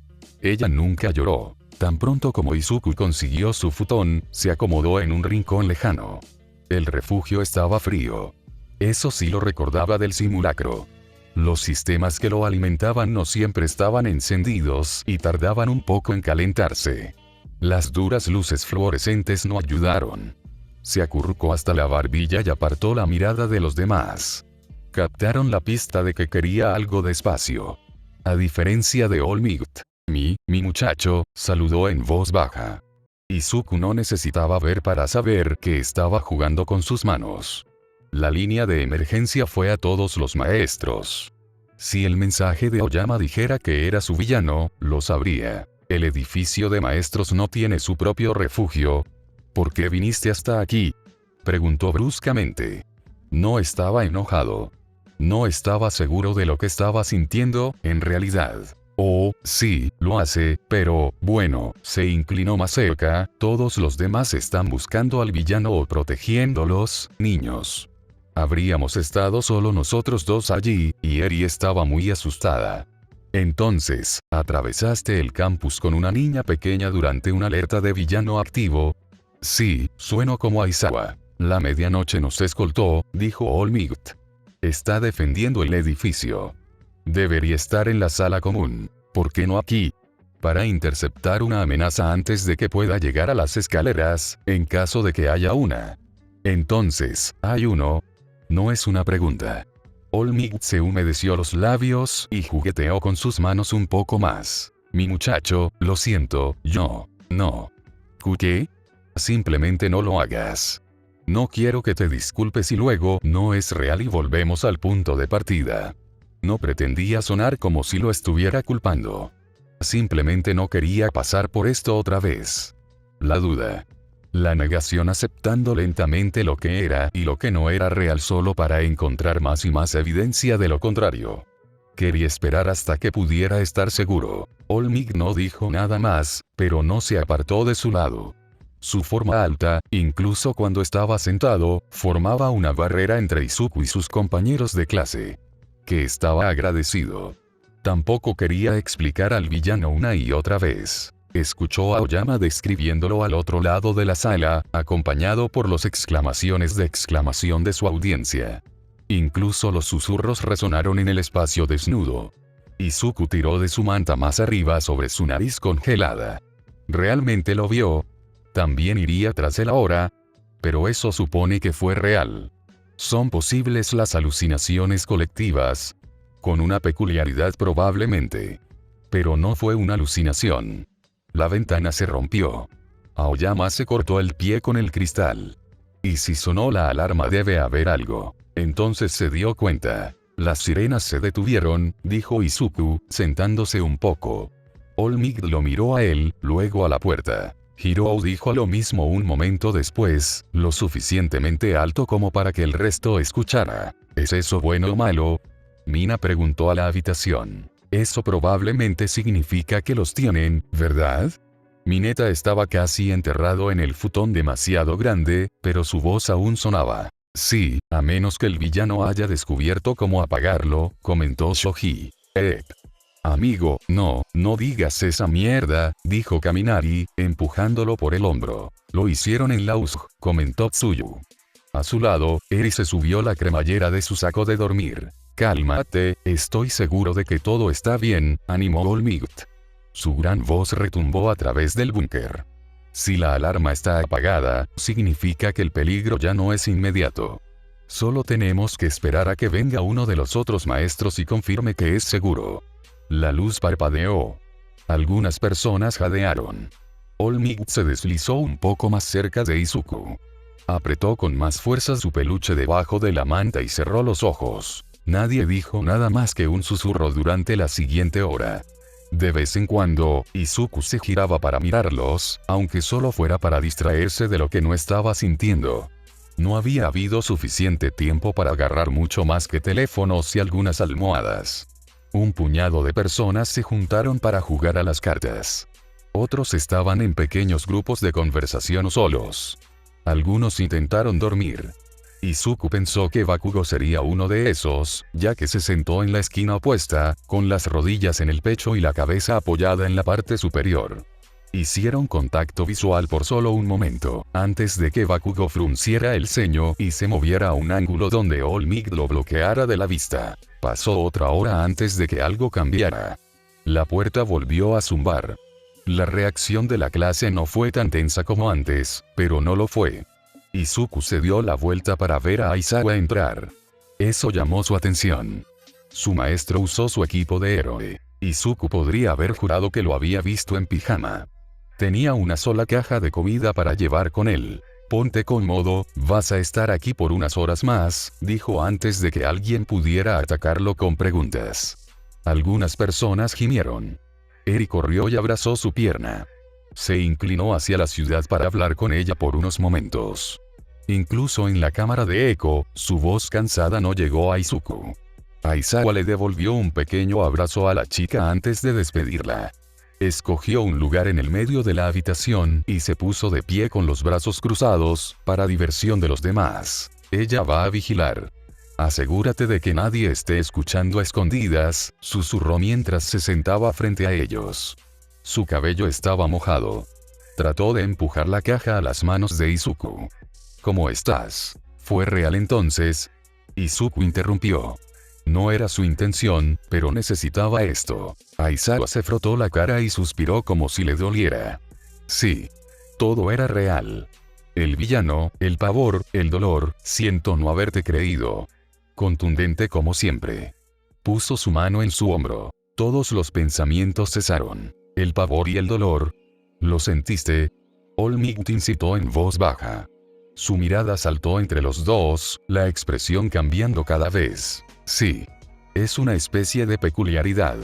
Ella nunca lloró. Tan pronto como Izuku consiguió su futón, se acomodó en un rincón lejano. El refugio estaba frío. Eso sí lo recordaba del simulacro. Los sistemas que lo alimentaban no siempre estaban encendidos y tardaban un poco en calentarse. Las duras luces fluorescentes no ayudaron. Se acurrucó hasta la barbilla y apartó la mirada de los demás. Captaron la pista de que quería algo de espacio. A diferencia de Olmig, mi muchacho, saludó en voz baja. Izuku no necesitaba ver para saber que estaba jugando con sus manos. La línea de emergencia fue a todos los maestros. Si el mensaje de Aoyama dijera que era su villano, lo sabría. El edificio de maestros no tiene su propio refugio. ¿Por qué viniste hasta aquí?, preguntó bruscamente. No estaba enojado. No estaba seguro de lo que estaba sintiendo, en realidad. Oh, sí, lo hace, pero, bueno, se inclinó más cerca. Todos los demás están buscando al villano o protegiéndolos, niños. Habríamos estado solo nosotros dos allí, y Eri estaba muy asustada. Entonces, ¿atravesaste el campus con una niña pequeña durante una alerta de villano activo? Sí, sueno como Aizawa. La medianoche nos escoltó, dijo Olmig. Está defendiendo el edificio. Debería estar en la sala común. ¿Por qué no aquí? Para interceptar una amenaza antes de que pueda llegar a las escaleras, en caso de que haya una. Entonces, ¿hay uno? No es una pregunta. Olmig se humedeció los labios y jugueteó con sus manos un poco más. Mi muchacho, lo siento, yo no. ¿Qué? Simplemente no lo hagas. No quiero que te disculpes y luego no es real y volvemos al punto de partida. No pretendía sonar como si lo estuviera culpando. Simplemente no quería pasar por esto otra vez. La duda. La negación, aceptando lentamente lo que era y lo que no era real solo para encontrar más y más evidencia de lo contrario. Quería esperar hasta que pudiera estar seguro. Olmig no dijo nada más, pero no se apartó de su lado. Su forma alta, incluso cuando estaba sentado, formaba una barrera entre Izuku y sus compañeros de clase. Que estaba agradecido. Tampoco quería explicar al villano una y otra vez. Escuchó a Aoyama describiéndolo al otro lado de la sala, acompañado por las exclamaciones de exclamación de su audiencia. Incluso los susurros resonaron en el espacio desnudo. Izuku tiró de su manta más arriba sobre su nariz congelada. ¿Realmente lo vio? También iría tras él ahora. Pero eso supone que fue real. ¿Son posibles las alucinaciones colectivas? Con una peculiaridad probablemente. Pero no fue una alucinación. La ventana se rompió. Aoyama se cortó el pie con el cristal. Y si sonó la alarma debe haber algo. Entonces se dio cuenta. Las sirenas se detuvieron, dijo Izuku, sentándose un poco. All Might lo miró a él, luego a la puerta. Hirou dijo lo mismo un momento después, lo suficientemente alto como para que el resto escuchara. ¿Es eso bueno o malo? Mina preguntó a la habitación. Eso probablemente significa que los tienen, ¿verdad? Mineta estaba casi enterrado en el futón demasiado grande, pero su voz aún sonaba. Sí, a menos que el villano haya descubierto cómo apagarlo, comentó Shoji. Amigo, no digas esa mierda, dijo Kaminari, empujándolo por el hombro. Lo hicieron en la USG, comentó Tsuyu. A su lado, Eri se subió la cremallera de su saco de dormir. Cálmate, estoy seguro de que todo está bien, animó All Might. Su gran voz retumbó a través del búnker. Si la alarma está apagada, significa que el peligro ya no es inmediato. Solo tenemos que esperar a que venga uno de los otros maestros y confirme que es seguro. La luz parpadeó. Algunas personas jadearon. All Might se deslizó un poco más cerca de Izuku. Apretó con más fuerza su peluche debajo de la manta y cerró los ojos. Nadie dijo nada más que un susurro durante la siguiente hora. De vez en cuando, Izuku se giraba para mirarlos, aunque solo fuera para distraerse de lo que no estaba sintiendo. No había habido suficiente tiempo para agarrar mucho más que teléfonos y algunas almohadas. Un puñado de personas se juntaron para jugar a las cartas. Otros estaban en pequeños grupos de conversación o solos. Algunos intentaron dormir. Izuku pensó que Bakugo sería uno de esos, ya que se sentó en la esquina opuesta, con las rodillas en el pecho y la cabeza apoyada en la parte superior. Hicieron contacto visual por solo un momento, antes de que Bakugo frunciera el ceño y se moviera a un ángulo donde All Might lo bloqueara de la vista. Pasó otra hora antes de que algo cambiara. La puerta volvió a zumbar. La reacción de la clase no fue tan tensa como antes, pero no lo fue. Izuku se dio la vuelta para ver a Aizawa entrar. Eso llamó su atención. Su maestro usó su equipo de héroe. Izuku podría haber jurado que lo había visto en pijama. Tenía una sola caja de comida para llevar con él. Ponte cómodo, vas a estar aquí por unas horas más, dijo antes de que alguien pudiera atacarlo con preguntas. Algunas personas gimieron. Eri corrió y abrazó su pierna. Se inclinó hacia la ciudad para hablar con ella por unos momentos. Incluso en la cámara de eco, su voz cansada no llegó a Izuku. Aizawa le devolvió un pequeño abrazo a la chica antes de despedirla. Escogió un lugar en el medio de la habitación y se puso de pie con los brazos cruzados, para diversión de los demás. Ella va a vigilar. Asegúrate de que nadie esté escuchando a escondidas, susurró mientras se sentaba frente a ellos. Su cabello estaba mojado. Trató de empujar la caja a las manos de Izuku. ¿Cómo estás? ¿Fue real entonces? Izuku interrumpió. No era su intención, pero necesitaba esto. Aizawa se frotó la cara y suspiró como si le doliera. Sí. Todo era real. El villano, el pavor, el dolor, siento no haberte creído. Contundente como siempre. Puso su mano en su hombro. Todos los pensamientos cesaron. El pavor y el dolor. ¿Lo sentiste? All Might incitó en voz baja. Su mirada saltó entre los dos, la expresión cambiando cada vez. Sí. Es una especie de peculiaridad.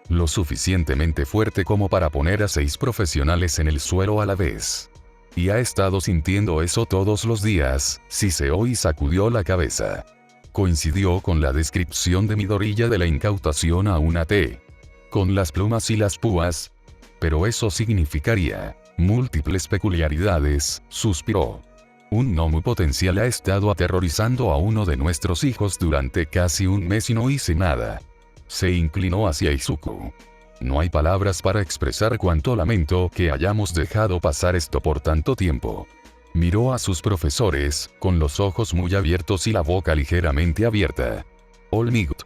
Lo suficientemente fuerte como para poner a 6 profesionales en el suelo a la vez. Y ha estado sintiendo eso todos los días, siseó y sacudió la cabeza. Coincidió con la descripción de Midoriya de la incautación a una T. Con las plumas y las púas. Pero eso significaría múltiples peculiaridades, suspiró. Un Nomu potencial ha estado aterrorizando a uno de nuestros hijos durante casi un mes y no hice nada. Se inclinó hacia Izuku. No hay palabras para expresar cuánto lamento que hayamos dejado pasar esto por tanto tiempo. Miró a sus profesores, con los ojos muy abiertos y la boca ligeramente abierta. Olmigt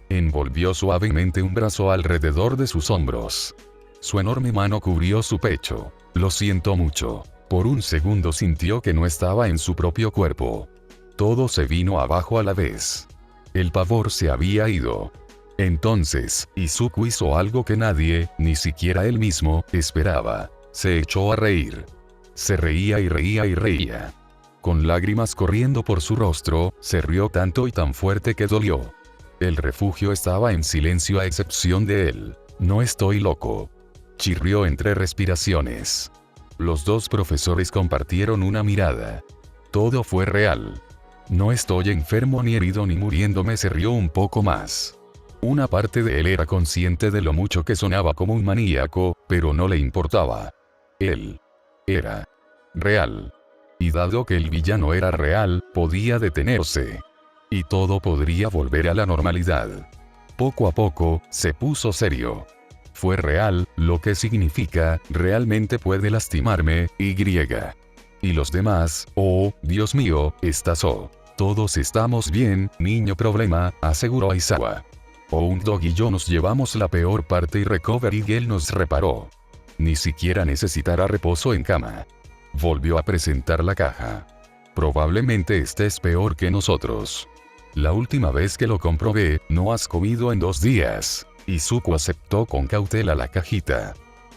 envolvió suavemente un brazo alrededor de sus hombros. Su enorme mano cubrió su pecho. Lo siento mucho. Por un segundo sintió que no estaba en su propio cuerpo. Todo se vino abajo a la vez. El pavor se había ido. Entonces, Izuku hizo algo que nadie, ni siquiera él mismo, esperaba. Se echó a reír. Se reía y reía y reía. Con lágrimas corriendo por su rostro, se rió tanto y tan fuerte que dolió. El refugio estaba en silencio a excepción de él. No estoy loco. Chirrió entre respiraciones. Los dos profesores compartieron una mirada. Todo fue real. No estoy enfermo ni herido ni muriéndome, se rió un poco más. Una parte de él era consciente de lo mucho que sonaba como un maníaco, pero no le importaba. Él era real. Y dado que el villano era real, podía detenerse. Y todo podría volver a la normalidad. Poco a poco, se puso serio. Fue real, lo que significa, realmente puede lastimarme, y los demás, oh, Dios mío, todos estamos bien, niño problema, aseguró Aizawa. Hound y yo nos llevamos la peor parte y Recovery Girl nos reparó. Ni siquiera necesitará reposo en cama. Volvió a presentar la caja. Probablemente estés peor que nosotros. La última vez que lo comprobé, no has comido en 2 días. Izuku aceptó con cautela la cajita.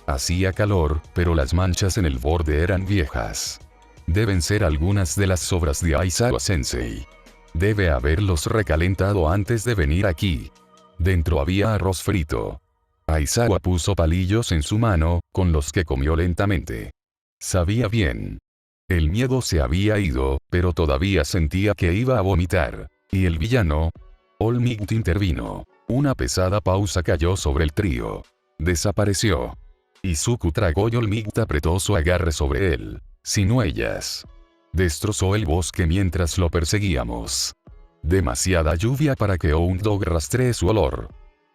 Hacía calor, pero las manchas en el borde eran viejas. Deben ser algunas de las sobras de Aizawa-sensei. Debe haberlos recalentado antes de venir aquí. Dentro había arroz frito. Aizawa puso palillos en su mano, con los que comió lentamente. Sabía bien. El miedo se había ido, pero todavía sentía que iba a vomitar. ¿Y el villano? Olmigt intervino. Una pesada pausa cayó sobre el trío. Desapareció. Izuku tragó y Olmigt apretó su agarre sobre él. Sin huellas. Destrozó el bosque mientras lo perseguíamos. Demasiada lluvia para que Hound rastree su olor.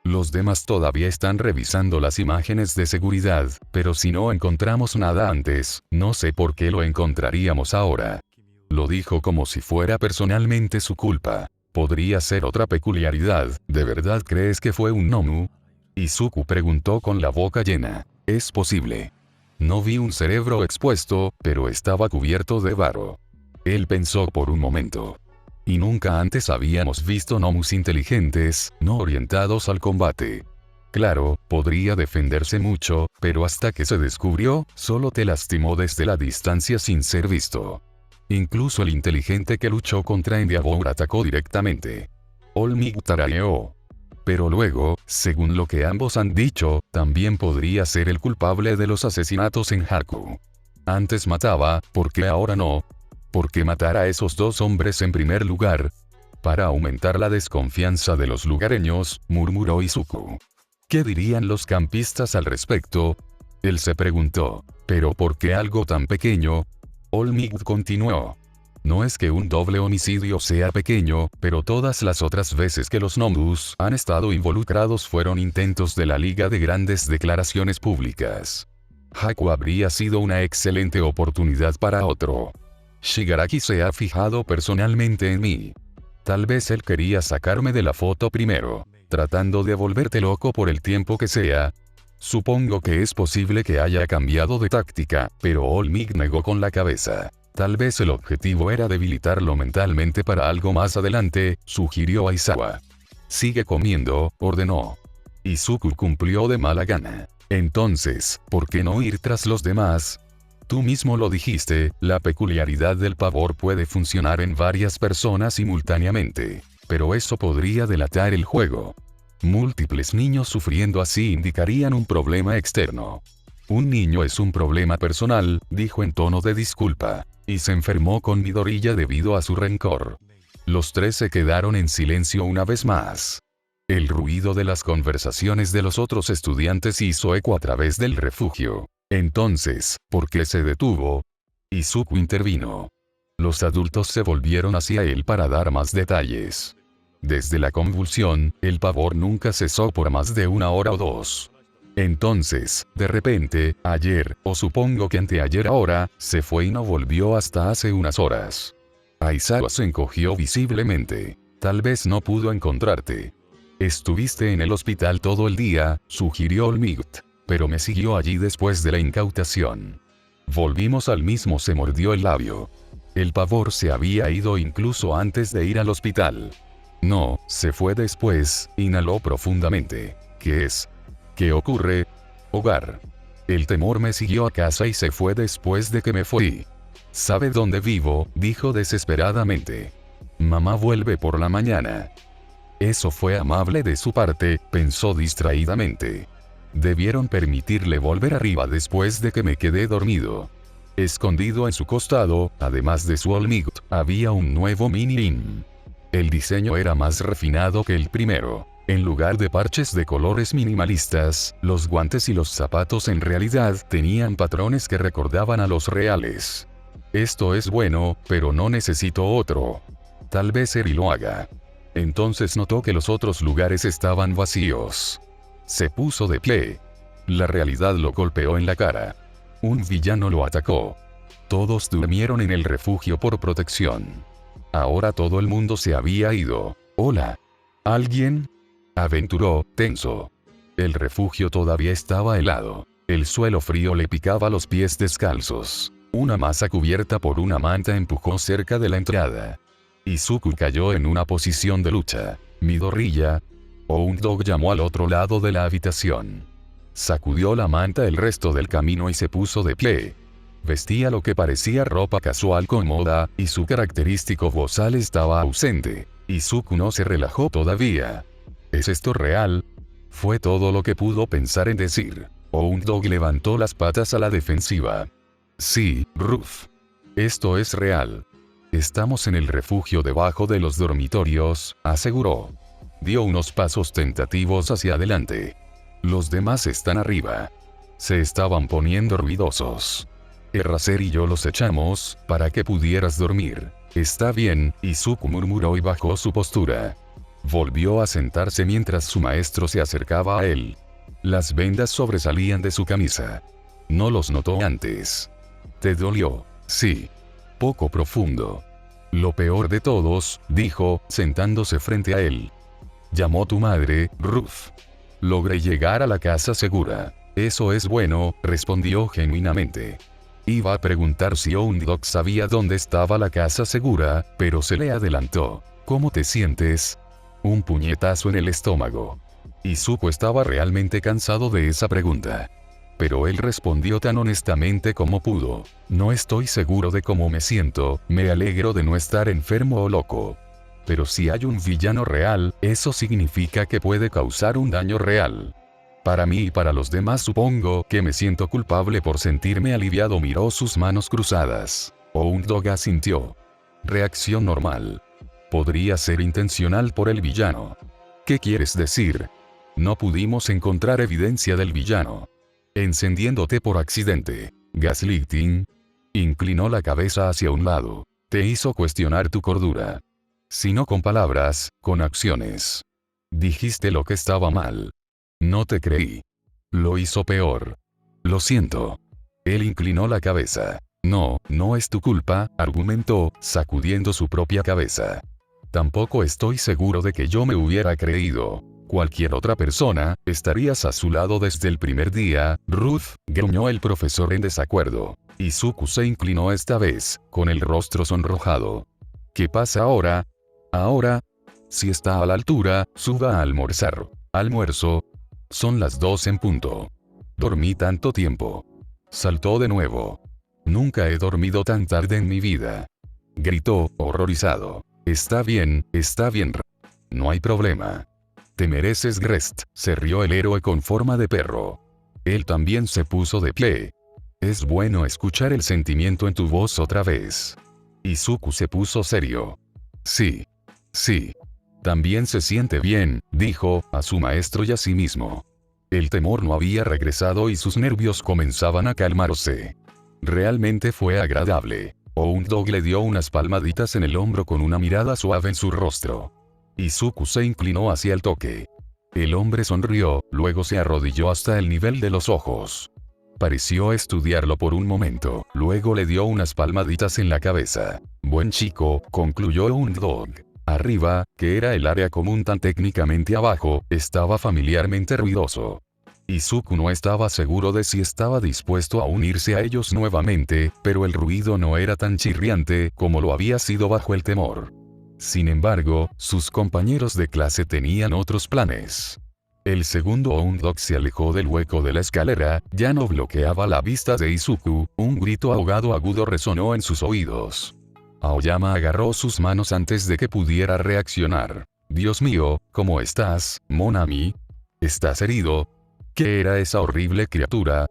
Los demás todavía están revisando las imágenes de seguridad, pero si no encontramos nada antes, no sé por qué lo encontraríamos ahora. Lo dijo como si fuera personalmente su culpa. Podría ser otra peculiaridad, ¿de verdad crees que fue un Nomu? Izuku preguntó con la boca llena. Es posible. No vi un cerebro expuesto, pero estaba cubierto de barro. Él pensó por un momento. Y nunca antes habíamos visto Nomus inteligentes, no orientados al combate. Claro, podría defenderse mucho, pero hasta que se descubrió, solo te lastimó desde la distancia sin ser visto. Incluso el inteligente que luchó contra Endeavor atacó directamente. Olmigt tarareó. Pero luego, según lo que ambos han dicho, también podría ser el culpable de los asesinatos en Haku. Antes mataba, ¿por qué ahora no? ¿Por qué matar a esos 2 hombres en primer lugar? Para aumentar la desconfianza de los lugareños, murmuró Izuku. ¿Qué dirían los campistas al respecto? Él se preguntó. ¿Pero por qué algo tan pequeño? Olmigt continuó. No es que un doble homicidio sea pequeño, pero todas las otras veces que los Nomus han estado involucrados fueron intentos de la Liga de Grandes Declaraciones Públicas. Haku habría sido una excelente oportunidad para otro. Shigaraki se ha fijado personalmente en mí. Tal vez él quería sacarme de la foto primero, tratando de volverte loco por el tiempo que sea. Supongo que es posible que haya cambiado de táctica, pero Olmigt negó con la cabeza. Tal vez el objetivo era debilitarlo mentalmente para algo más adelante, sugirió Aizawa. Sigue comiendo, ordenó. Izuku cumplió de mala gana. Entonces, ¿por qué no ir tras los demás? Tú mismo lo dijiste, la peculiaridad del pavor puede funcionar en varias personas simultáneamente. Pero eso podría delatar el juego. Múltiples niños sufriendo así indicarían un problema externo. Un niño es un problema personal, dijo en tono de disculpa, y se enfermó con Midoriya debido a su rencor. Los 3 se quedaron en silencio una vez más. El ruido de las conversaciones de los otros estudiantes hizo eco a través del refugio. Entonces, ¿por qué se detuvo? Izuku intervino. Los adultos se volvieron hacia él para dar más detalles. Desde la convulsión, el pavor nunca cesó por más de 1 hora o 2. Entonces, de repente, ayer, o supongo que anteayer ahora, se fue y no volvió hasta hace unas horas. Aizawa se encogió visiblemente. Tal vez no pudo encontrarte. Estuviste en el hospital todo el día, sugirió Olmigt, pero me siguió allí después de la incautación. Volvimos al mismo, se mordió el labio. El pavor se había ido incluso antes de ir al hospital. No, se fue después, inhaló profundamente. ¿Qué es? ¿Qué ocurre? Hogar. El temor me siguió a casa y se fue después de que me fui. ¿Sabe dónde vivo?, dijo desesperadamente. Mamá vuelve por la mañana. Eso fue amable de su parte, pensó distraídamente. Debieron permitirle volver arriba después de que me quedé dormido. Escondido en su costado, además de su Olmigt, había un nuevo mini-in. El diseño era más refinado que el primero. En lugar de parches de colores minimalistas, los guantes y los zapatos en realidad tenían patrones que recordaban a los reales. Esto es bueno, pero no necesito otro. Tal vez Eri lo haga. Entonces notó que los otros lugares estaban vacíos. Se puso de pie. La realidad lo golpeó en la cara. Un villano lo atacó. Todos durmieron en el refugio por protección. Ahora todo el mundo se había ido. ¿Hola? ¿Alguien? Aventuró, tenso. El refugio todavía estaba helado. El suelo frío le picaba los pies descalzos. Una masa cubierta por una manta empujó cerca de la entrada. Izuku cayó en una posición de lucha. Midoriya. Hound llamó al otro lado de la habitación. Sacudió la manta el resto del camino y se puso de pie. Vestía lo que parecía ropa casual cómoda, y su característico bozal estaba ausente. Izuku no se relajó todavía. ¿Es esto real? Fue todo lo que pudo pensar en decir. Hound levantó las patas a la defensiva. Sí, Ruff. Esto es real. Estamos en el refugio debajo de los dormitorios, aseguró. Dio unos pasos tentativos hacia adelante. Los demás están arriba. Se estaban poniendo ruidosos. Erracer y yo los echamos, para que pudieras dormir. Está bien, Izuku murmuró y bajó su postura. Volvió a sentarse mientras su maestro se acercaba a él. Las vendas sobresalían de su camisa. No los notó antes. ¿Te dolió? Sí. Poco profundo. Lo peor de todos, dijo, sentándose frente a él. Llamó tu madre, Ruff. Logré llegar a la casa segura. Eso es bueno, respondió genuinamente. Iba a preguntar si Hound sabía dónde estaba la casa segura, pero se le adelantó. ¿Cómo te sientes? Un puñetazo en el estómago. Izuku estaba realmente cansado de esa pregunta. Pero él respondió tan honestamente como pudo. No estoy seguro de cómo me siento, me alegro de no estar enfermo o loco. Pero si hay un villano real, eso significa que puede causar un daño real. Para mí y para los demás supongo que me siento culpable por sentirme aliviado. Miró sus manos cruzadas. Hound asintió. Reacción normal. Podría ser intencional por el villano. ¿Qué quieres decir? No pudimos encontrar evidencia del villano. Encendiéndote por accidente. Gaslighting. Inclinó la cabeza hacia un lado. Te hizo cuestionar tu cordura. Si no con palabras, con acciones. Dijiste lo que estaba mal. No te creí. Lo hizo peor. Lo siento. Él inclinó la cabeza. No, no es tu culpa, argumentó, sacudiendo su propia cabeza. Tampoco estoy seguro de que yo me hubiera creído. Cualquier otra persona, estarías a su lado desde el primer día, Ruth, gruñó el profesor en desacuerdo. Izuku se inclinó esta vez, con el rostro sonrojado. ¿Qué pasa ahora? Ahora, si está a la altura, suba a almorzar. Almuerzo. Son las 2 en punto. Dormí tanto tiempo. Saltó de nuevo. Nunca he dormido tan tarde en mi vida. Gritó, horrorizado. Está bien, no hay problema. Te mereces Grest, se rió el héroe con forma de perro. Él también se puso de pie. Es bueno escuchar el sentimiento en tu voz otra vez. Izuku se puso serio. Sí. También se siente bien, dijo, a su maestro y a sí mismo. El temor no había regresado y sus nervios comenzaban a calmarse. Realmente fue agradable. Hound le dio unas palmaditas en el hombro con una mirada suave en su rostro. Izuku se inclinó hacia el toque. El hombre sonrió, luego se arrodilló hasta el nivel de los ojos. Pareció estudiarlo por un momento, luego le dio unas palmaditas en la cabeza. Buen chico, concluyó Undog. Arriba, que era el área común tan técnicamente abajo, estaba familiarmente ruidoso. Izuku no estaba seguro de si estaba dispuesto a unirse a ellos nuevamente, pero el ruido no era tan chirriante como lo había sido bajo el temor. Sin embargo, sus compañeros de clase tenían otros planes. El segundo Undog se alejó del hueco de la escalera, ya no bloqueaba la vista de Izuku, un grito ahogado agudo resonó en sus oídos. Aoyama agarró sus manos antes de que pudiera reaccionar. Dios mío, ¿cómo estás, Monami? ¿Estás herido? ¿Qué era esa horrible criatura?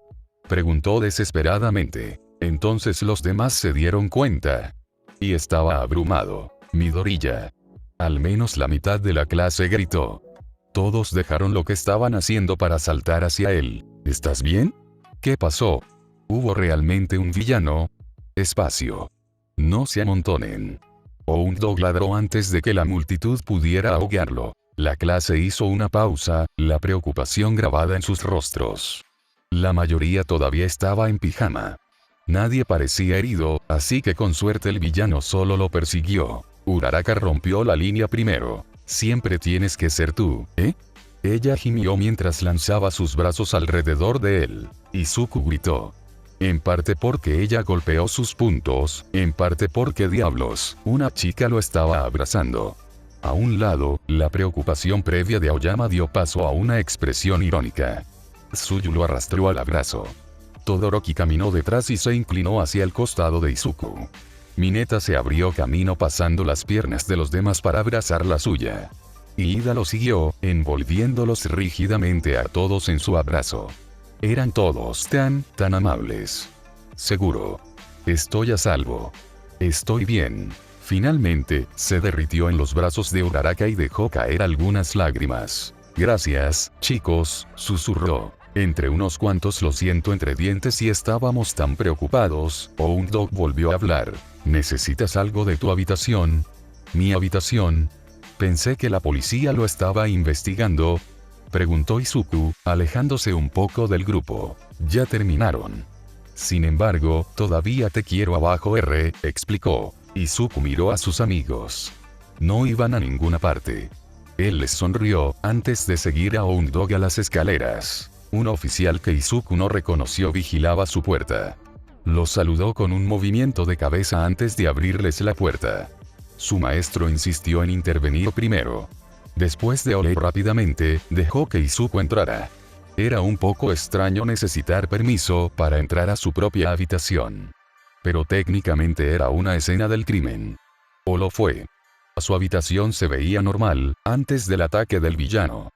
Preguntó desesperadamente. Entonces los demás se dieron cuenta. Y estaba abrumado. Midoriya. Al menos la mitad de la clase gritó. Todos dejaron lo que estaban haciendo para saltar hacia él. ¿Estás bien? ¿Qué pasó? ¿Hubo realmente un villano? Espacio. No se amontonen. Undog ladró antes de que la multitud pudiera ahogarlo. La clase hizo una pausa, la preocupación grabada en sus rostros. La mayoría todavía estaba en pijama. Nadie parecía herido, así que con suerte el villano solo lo persiguió. Uraraka rompió la línea primero. Siempre tienes que ser tú, ¿eh? Ella gimió mientras lanzaba sus brazos alrededor de él. Izuku gritó. En parte porque ella golpeó sus puntos, en parte porque diablos, una chica lo estaba abrazando. A un lado, la preocupación previa de Aoyama dio paso a una expresión irónica. Tsuyu lo arrastró al abrazo. Todoroki caminó detrás y se inclinó hacia el costado de Izuku. Mineta se abrió camino pasando las piernas de los demás para abrazar la suya. Y Ida lo siguió, envolviéndolos rígidamente a todos en su abrazo. Eran todos tan amables. Seguro. Estoy a salvo. Estoy bien. Finalmente, se derritió en los brazos de Uraraka y dejó caer algunas lágrimas. Gracias, chicos, susurró. Entre unos cuantos lo siento entre dientes y estábamos tan preocupados. Undog volvió a hablar. ¿Necesitas algo de tu habitación? ¿Mi habitación? Pensé que la policía lo estaba investigando. Preguntó Izuku, alejándose un poco del grupo. Ya terminaron. Sin embargo, todavía te quiero abajo explicó. Izuku miró a sus amigos. No iban a ninguna parte. Él les sonrió, antes de seguir a Undog a las escaleras. Un oficial que Izuku no reconoció vigilaba su puerta. Los saludó con un movimiento de cabeza antes de abrirles la puerta. Su maestro insistió en intervenir primero. Después de oler rápidamente, dejó que Izuku entrara. Era un poco extraño necesitar permiso para entrar a su propia habitación. Pero técnicamente era una escena del crimen. O lo fue. Su habitación se veía normal, antes del ataque del villano.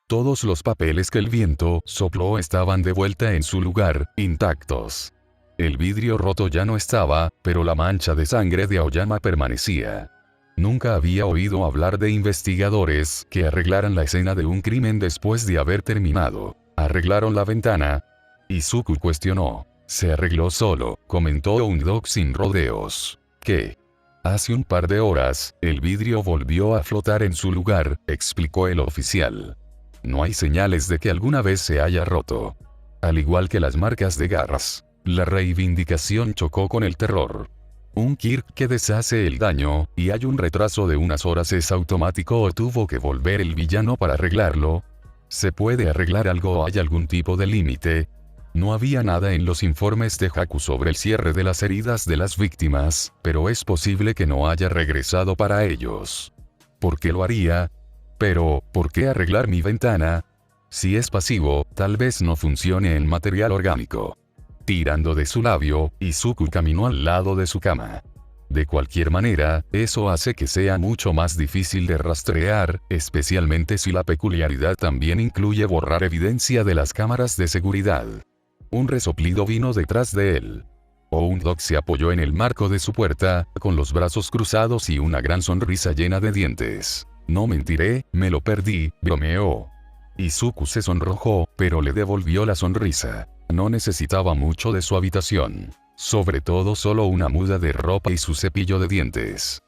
Todos los papeles que el viento sopló estaban de vuelta en su lugar, intactos. El vidrio roto ya no estaba, pero la mancha de sangre de Aoyama permanecía. Nunca había oído hablar de investigadores que arreglaran la escena de un crimen después de haber terminado. ¿Arreglaron la ventana? Izuku cuestionó. Se arregló solo, comentó Undog sin rodeos. ¿Qué? Hace un par de horas, el vidrio volvió a flotar en su lugar, explicó el oficial. No hay señales de que alguna vez se haya roto. Al igual que las marcas de garras. La reivindicación chocó con el terror. Un Kirk que deshace el daño, y hay un retraso de unas horas es automático o tuvo que volver el villano para arreglarlo. ¿Se puede arreglar algo o hay algún tipo de límite? No había nada en los informes de Haku sobre el cierre de las heridas de las víctimas, pero es posible que no haya regresado para ellos. ¿Por qué lo haría? Pero, ¿por qué arreglar mi ventana? Si es pasivo, tal vez no funcione en material orgánico. Tirando de su labio, Izuku caminó al lado de su cama. De cualquier manera, eso hace que sea mucho más difícil de rastrear, especialmente si la peculiaridad también incluye borrar evidencia de las cámaras de seguridad. Un resoplido vino detrás de él. Undog se apoyó en el marco de su puerta, con los brazos cruzados y una gran sonrisa llena de dientes. No mentiré, me lo perdí, bromeó. Izuku se sonrojó, pero le devolvió la sonrisa. No necesitaba mucho de su habitación. Sobre todo solo una muda de ropa y su cepillo de dientes.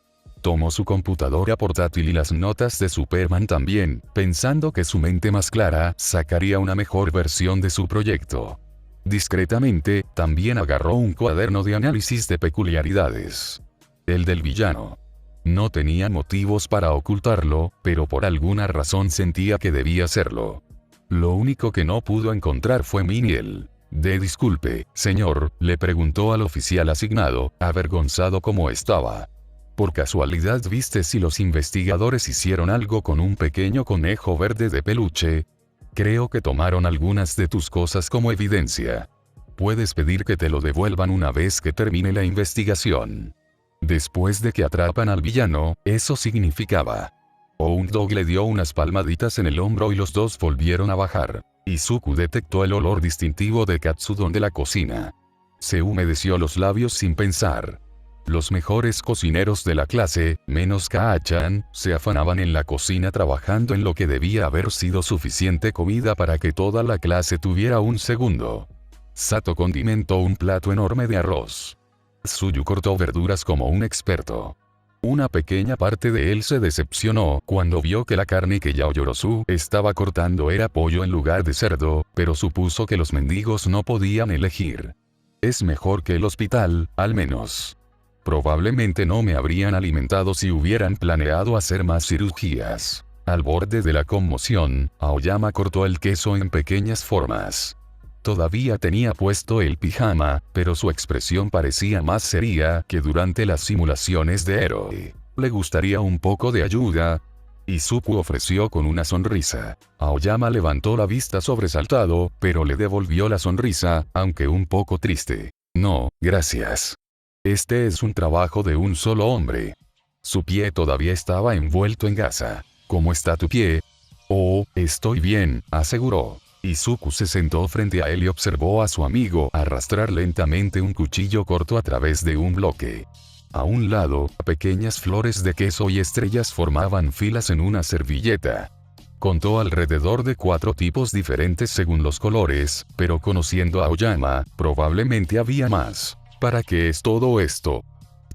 tomó su computadora portátil y las notas de Superman también, pensando que su mente más clara sacaría una mejor versión de su proyecto. Discretamente, también agarró un cuaderno de análisis de peculiaridades. El del villano. No tenía motivos para ocultarlo, pero por alguna razón sentía que debía hacerlo. Lo único que no pudo encontrar fue Miniel. Disculpe, señor, le preguntó al oficial asignado, avergonzado como estaba. ¿Por casualidad viste si los investigadores hicieron algo con un pequeño conejo verde de peluche? Creo que tomaron algunas de tus cosas como evidencia. Puedes pedir que te lo devuelvan una vez que termine la investigación. Después de que atrapan al villano, eso significaba. Hound Dog le dio unas palmaditas en el hombro y los dos volvieron a bajar. Izuku detectó el olor distintivo de katsudon de la cocina. Se humedeció los labios sin pensar. Los mejores cocineros de la clase, menos Kaa-chan, se afanaban en la cocina trabajando en lo que debía haber sido suficiente comida para que toda la clase tuviera un segundo. Sato condimentó un plato enorme de arroz. Tsuyu cortó verduras como un experto. Una pequeña parte de él se decepcionó cuando vio que la carne que Yaoyorozu estaba cortando era pollo en lugar de cerdo, pero supuso que los mendigos no podían elegir. Es mejor que el hospital, al menos. Probablemente no me habrían alimentado si hubieran planeado hacer más cirugías. Al borde de la conmoción, Aoyama cortó el queso en pequeñas formas. Todavía tenía puesto el pijama, pero su expresión parecía más seria que durante las simulaciones de héroe. ¿Le gustaría un poco de ayuda? Izuku ofreció con una sonrisa. Aoyama levantó la vista sobresaltado, pero le devolvió la sonrisa, aunque un poco triste. No, gracias. Este es un trabajo de un solo hombre. Su pie todavía estaba envuelto en gasa. ¿Cómo está tu pie? Oh, estoy bien, aseguró. Izuku se sentó frente a él y observó a su amigo arrastrar lentamente un cuchillo corto a través de un bloque. A un lado, pequeñas flores de queso y estrellas formaban filas en una servilleta. Contó alrededor de 4 tipos diferentes según los colores, pero conociendo a Aoyama, probablemente había más. ¿Para qué es todo esto?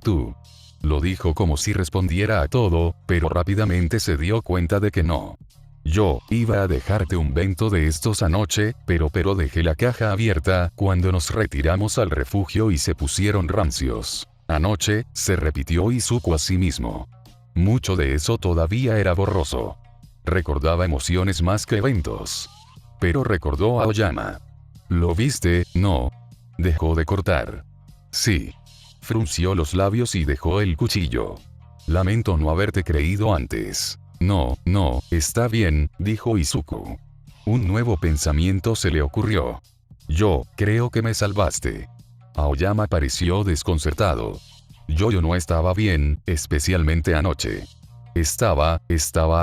Tú. Lo dijo como si respondiera a todo, pero rápidamente se dio cuenta de que no. Yo iba a dejarte un bento de estos anoche, pero dejé la caja abierta cuando nos retiramos al refugio y se pusieron rancios. Anoche, se repitió Izuku a sí mismo. Mucho de eso todavía era borroso. Recordaba emociones más que eventos. Pero recordó a Aoyama. ¿Lo viste? No. Dejó de cortar. Sí. Frunció los labios y dejó el cuchillo. Lamento no haberte creído antes. No, está bien, dijo Izuku. Un nuevo pensamiento se le ocurrió. Yo creo que me salvaste. Aoyama pareció desconcertado. Yo no estaba bien, especialmente anoche. Estaba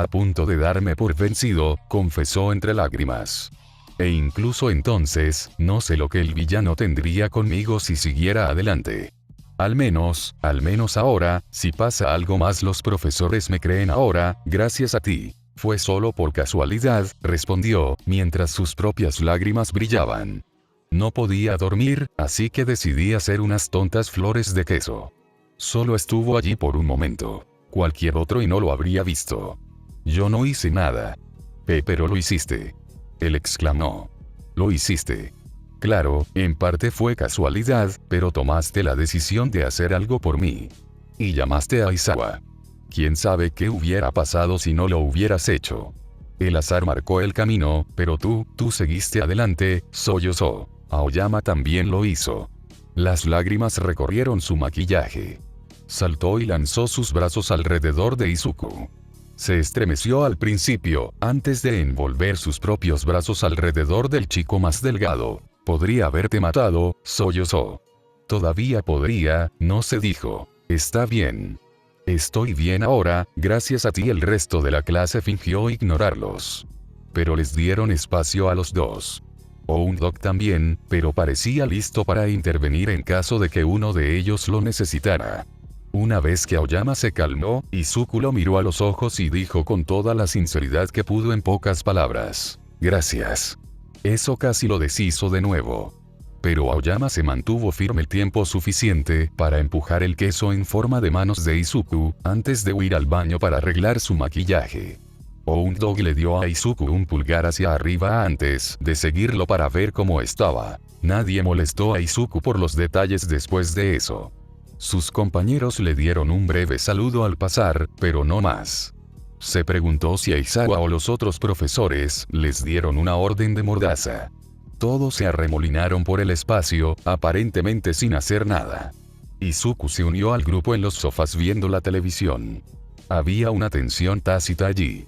a punto de darme por vencido, confesó entre lágrimas. E incluso entonces, no sé lo que el villano tendría conmigo si siguiera adelante. Al menos ahora, si pasa algo más los profesores me creen ahora, gracias a ti. Fue solo por casualidad, respondió, mientras sus propias lágrimas brillaban. No podía dormir, así que decidí hacer unas tontas flores de queso. Solo estuvo allí por un momento. Cualquier otro y no lo habría visto. Yo no hice nada. Pero lo hiciste. Él exclamó. Lo hiciste. Claro, en parte fue casualidad, pero tomaste la decisión de hacer algo por mí. Y llamaste a Aizawa. ¿Quién sabe qué hubiera pasado si no lo hubieras hecho? El azar marcó el camino, pero tú seguiste adelante, sollozó. Aoyama también lo hizo. Las lágrimas recorrieron su maquillaje. Saltó y lanzó sus brazos alrededor de Izuku. Se estremeció al principio, antes de envolver sus propios brazos alrededor del chico más delgado. Podría haberte matado, sollozó. Todavía podría, no se dijo. Está bien. Estoy bien ahora, gracias a ti. El resto de la clase fingió ignorarlos. Pero les dieron espacio a los dos. Hound Dog también, pero parecía listo para intervenir en caso de que uno de ellos lo necesitara. Una vez que Aoyama se calmó, Izuku lo miró a los ojos y dijo con toda la sinceridad que pudo en pocas palabras. Gracias. Eso casi lo deshizo de nuevo. Pero Aoyama se mantuvo firme el tiempo suficiente para empujar el queso en forma de manos de Izuku, antes de huir al baño para arreglar su maquillaje. Hound le dio a Izuku un pulgar hacia arriba antes de seguirlo para ver cómo estaba. Nadie molestó a Izuku por los detalles después de eso. Sus compañeros le dieron un breve saludo al pasar, pero no más. Se preguntó si Aizawa o los otros profesores les dieron una orden de mordaza. Todos se arremolinaron por el espacio, aparentemente sin hacer nada. Izuku se unió al grupo en los sofás viendo la televisión. Había una tensión tácita allí.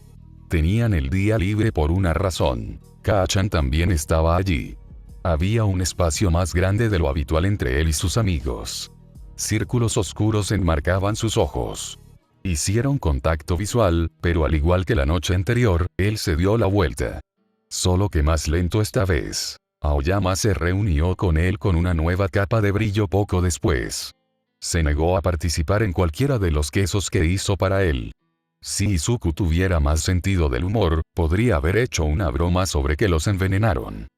Tenían el día libre por una razón. Kaa-chan también estaba allí. Había un espacio más grande de lo habitual entre él y sus amigos. Círculos oscuros enmarcaban sus ojos. Hicieron contacto visual, pero al igual que la noche anterior, él se dio la vuelta. Solo que más lento esta vez. Aoyama se reunió con él con una nueva capa de brillo poco después. Se negó a participar en cualquiera de los quesos que hizo para él. Si Izuku tuviera más sentido del humor, podría haber hecho una broma sobre que los envenenaron.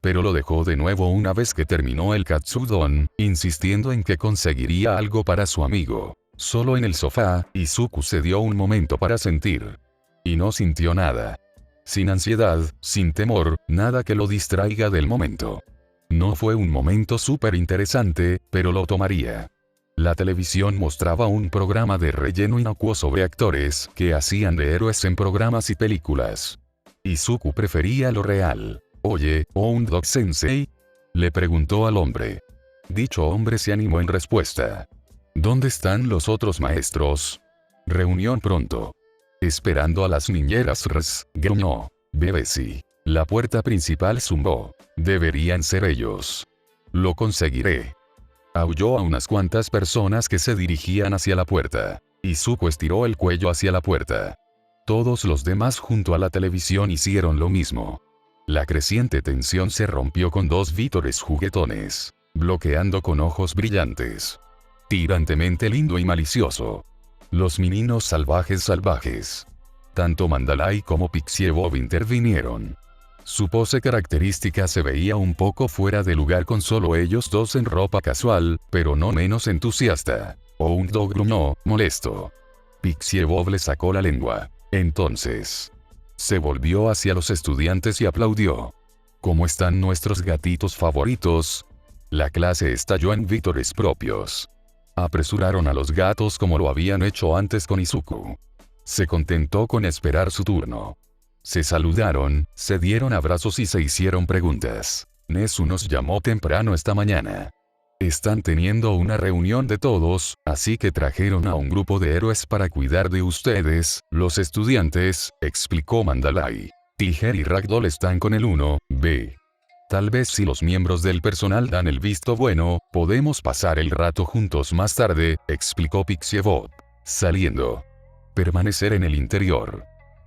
Pero lo dejó de nuevo una vez que terminó el katsudon, insistiendo en que conseguiría algo para su amigo. Solo en el sofá, Izuku se dio un momento para sentir. Y no sintió nada. Sin ansiedad, sin temor, nada que lo distraiga del momento. No fue un momento súper interesante, pero lo tomaría. La televisión mostraba un programa de relleno inocuo sobre actores que hacían de héroes en programas y películas. Izuku prefería lo real. «Oye, Hound-sensei», le preguntó al hombre. Dicho hombre se animó en respuesta. «¿Dónde están los otros maestros?» «Reunión pronto». «Esperando a las niñeras gruñó. «BBC». La puerta principal zumbó. «Deberían ser ellos». «Lo conseguiré». Aulló a unas cuantas personas que se dirigían hacia la puerta. Izuku estiró el cuello hacia la puerta. Todos los demás junto a la televisión hicieron lo mismo. La creciente tensión se rompió con dos vítores juguetones, bloqueando con ojos brillantes. Tirantemente lindo y malicioso. Los meninos salvajes. Tanto Mandalay como Pixie Bob intervinieron. Su pose característica se veía un poco fuera de lugar con solo ellos dos en ropa casual, pero no menos entusiasta. Hound gruñó, molesto. Pixie Bob le sacó la lengua. Entonces, se volvió hacia los estudiantes y aplaudió. ¿Cómo están nuestros gatitos favoritos? La clase estalló en vítores propios. Apresuraron a los gatos como lo habían hecho antes con Izuku. Se contentó con esperar su turno. Se saludaron, se dieron abrazos y se hicieron preguntas. Nezu nos llamó temprano esta mañana. Están teniendo una reunión de todos, así que trajeron a un grupo de héroes para cuidar de ustedes, los estudiantes, explicó Mandalay. Tiger y Ragdoll están con el 1B. Tal vez si los miembros del personal dan el visto bueno, podemos pasar el rato juntos más tarde, explicó Pixie Bob. Saliendo. Permanecer en el interior.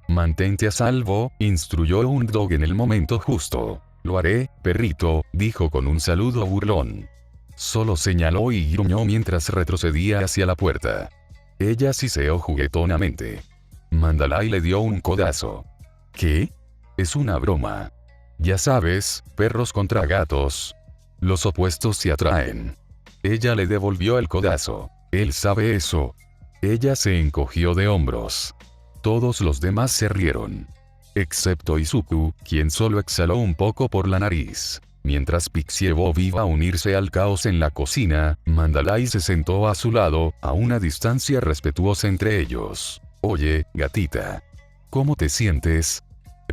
Mantente a salvo, instruyó Hound en el momento justo. Lo haré, perrito, dijo con un saludo burlón. Solo señaló y gruñó mientras retrocedía hacia la puerta. Ella siseó juguetonamente. Mandalay le dio un codazo. ¿Qué? Es una broma. Ya sabes, perros contra gatos. Los opuestos se atraen. Ella le devolvió el codazo. Él sabe eso. Ella se encogió de hombros. Todos los demás se rieron. Excepto Izuku, quien solo exhaló un poco por la nariz. Mientras Pixie Bob iba a unirse al caos en la cocina, Mandalay se sentó a su lado, a una distancia respetuosa entre ellos. Oye, gatita. ¿Cómo te sientes?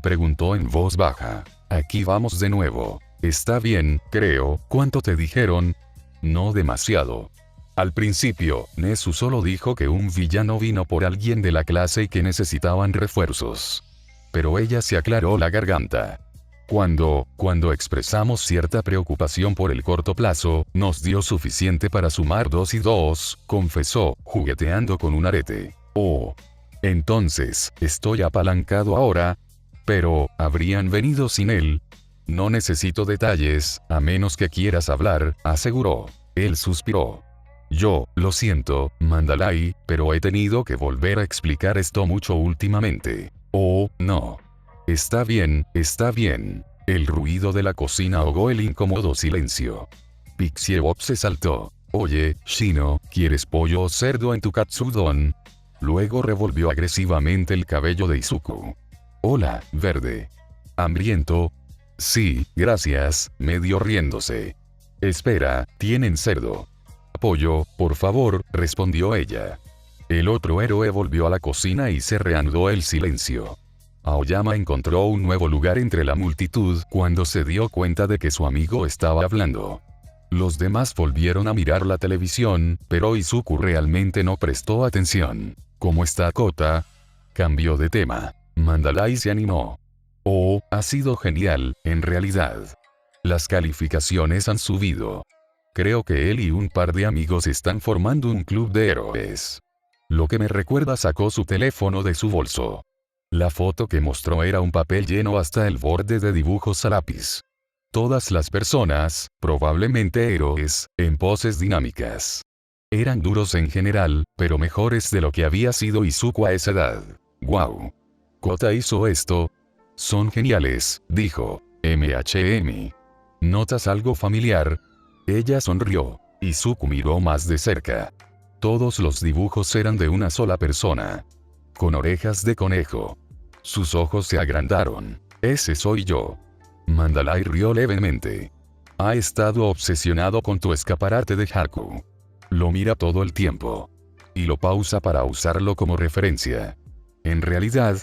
Preguntó en voz baja. Aquí vamos de nuevo. Está bien, creo. ¿Cuánto te dijeron? No demasiado. Al principio, Nezu solo dijo que un villano vino por alguien de la clase y que necesitaban refuerzos. Pero ella se aclaró la garganta. Cuando expresamos cierta preocupación por el corto plazo, nos dio suficiente para sumar 2 y 2, confesó, jugueteando con un arete. Oh. Entonces, estoy apalancado ahora. Pero, ¿habrían venido sin él? No necesito detalles, a menos que quieras hablar, aseguró. Él suspiró. Yo, lo siento, Mandalay, pero he tenido que volver a explicar esto mucho últimamente. Oh, no. Está bien, El ruido de la cocina ahogó el incómodo silencio. Pixie Bob se saltó. Oye, Shino, ¿quieres pollo o cerdo en tu katsudon? Luego revolvió agresivamente el cabello de Izuku. Hola, verde. ¿Hambriento? Sí, gracias, medio riéndose. Espera, ¿tienen cerdo? Pollo, por favor, respondió ella. El otro héroe volvió a la cocina y se reanudó el silencio. Aoyama encontró un nuevo lugar entre la multitud cuando se dio cuenta de que su amigo estaba hablando. Los demás volvieron a mirar la televisión, pero Izuku realmente no prestó atención. ¿Cómo está Kota? Cambió de tema. Mandalay se animó. Oh, ha sido genial, en realidad. Las calificaciones han subido. Creo que él y un par de amigos están formando un club de héroes. Lo que me recuerda, sacó su teléfono de su bolso. La foto que mostró era un papel lleno hasta el borde de dibujos a lápiz. Todas las personas, probablemente héroes, en poses dinámicas. Eran duros en general, pero mejores de lo que había sido Izuku a esa edad. ¡Wow! Kota hizo esto. Son geniales, dijo. MHM. ¿Notas algo familiar? Ella sonrió. Izuku miró más de cerca. Todos los dibujos eran de una sola persona. Con orejas de conejo. Sus ojos se agrandaron. Ese soy yo. Mandalay rió levemente. Ha estado obsesionado con tu escaparate de Haku. Lo mira todo el tiempo. Y lo pausa para usarlo como referencia. En realidad,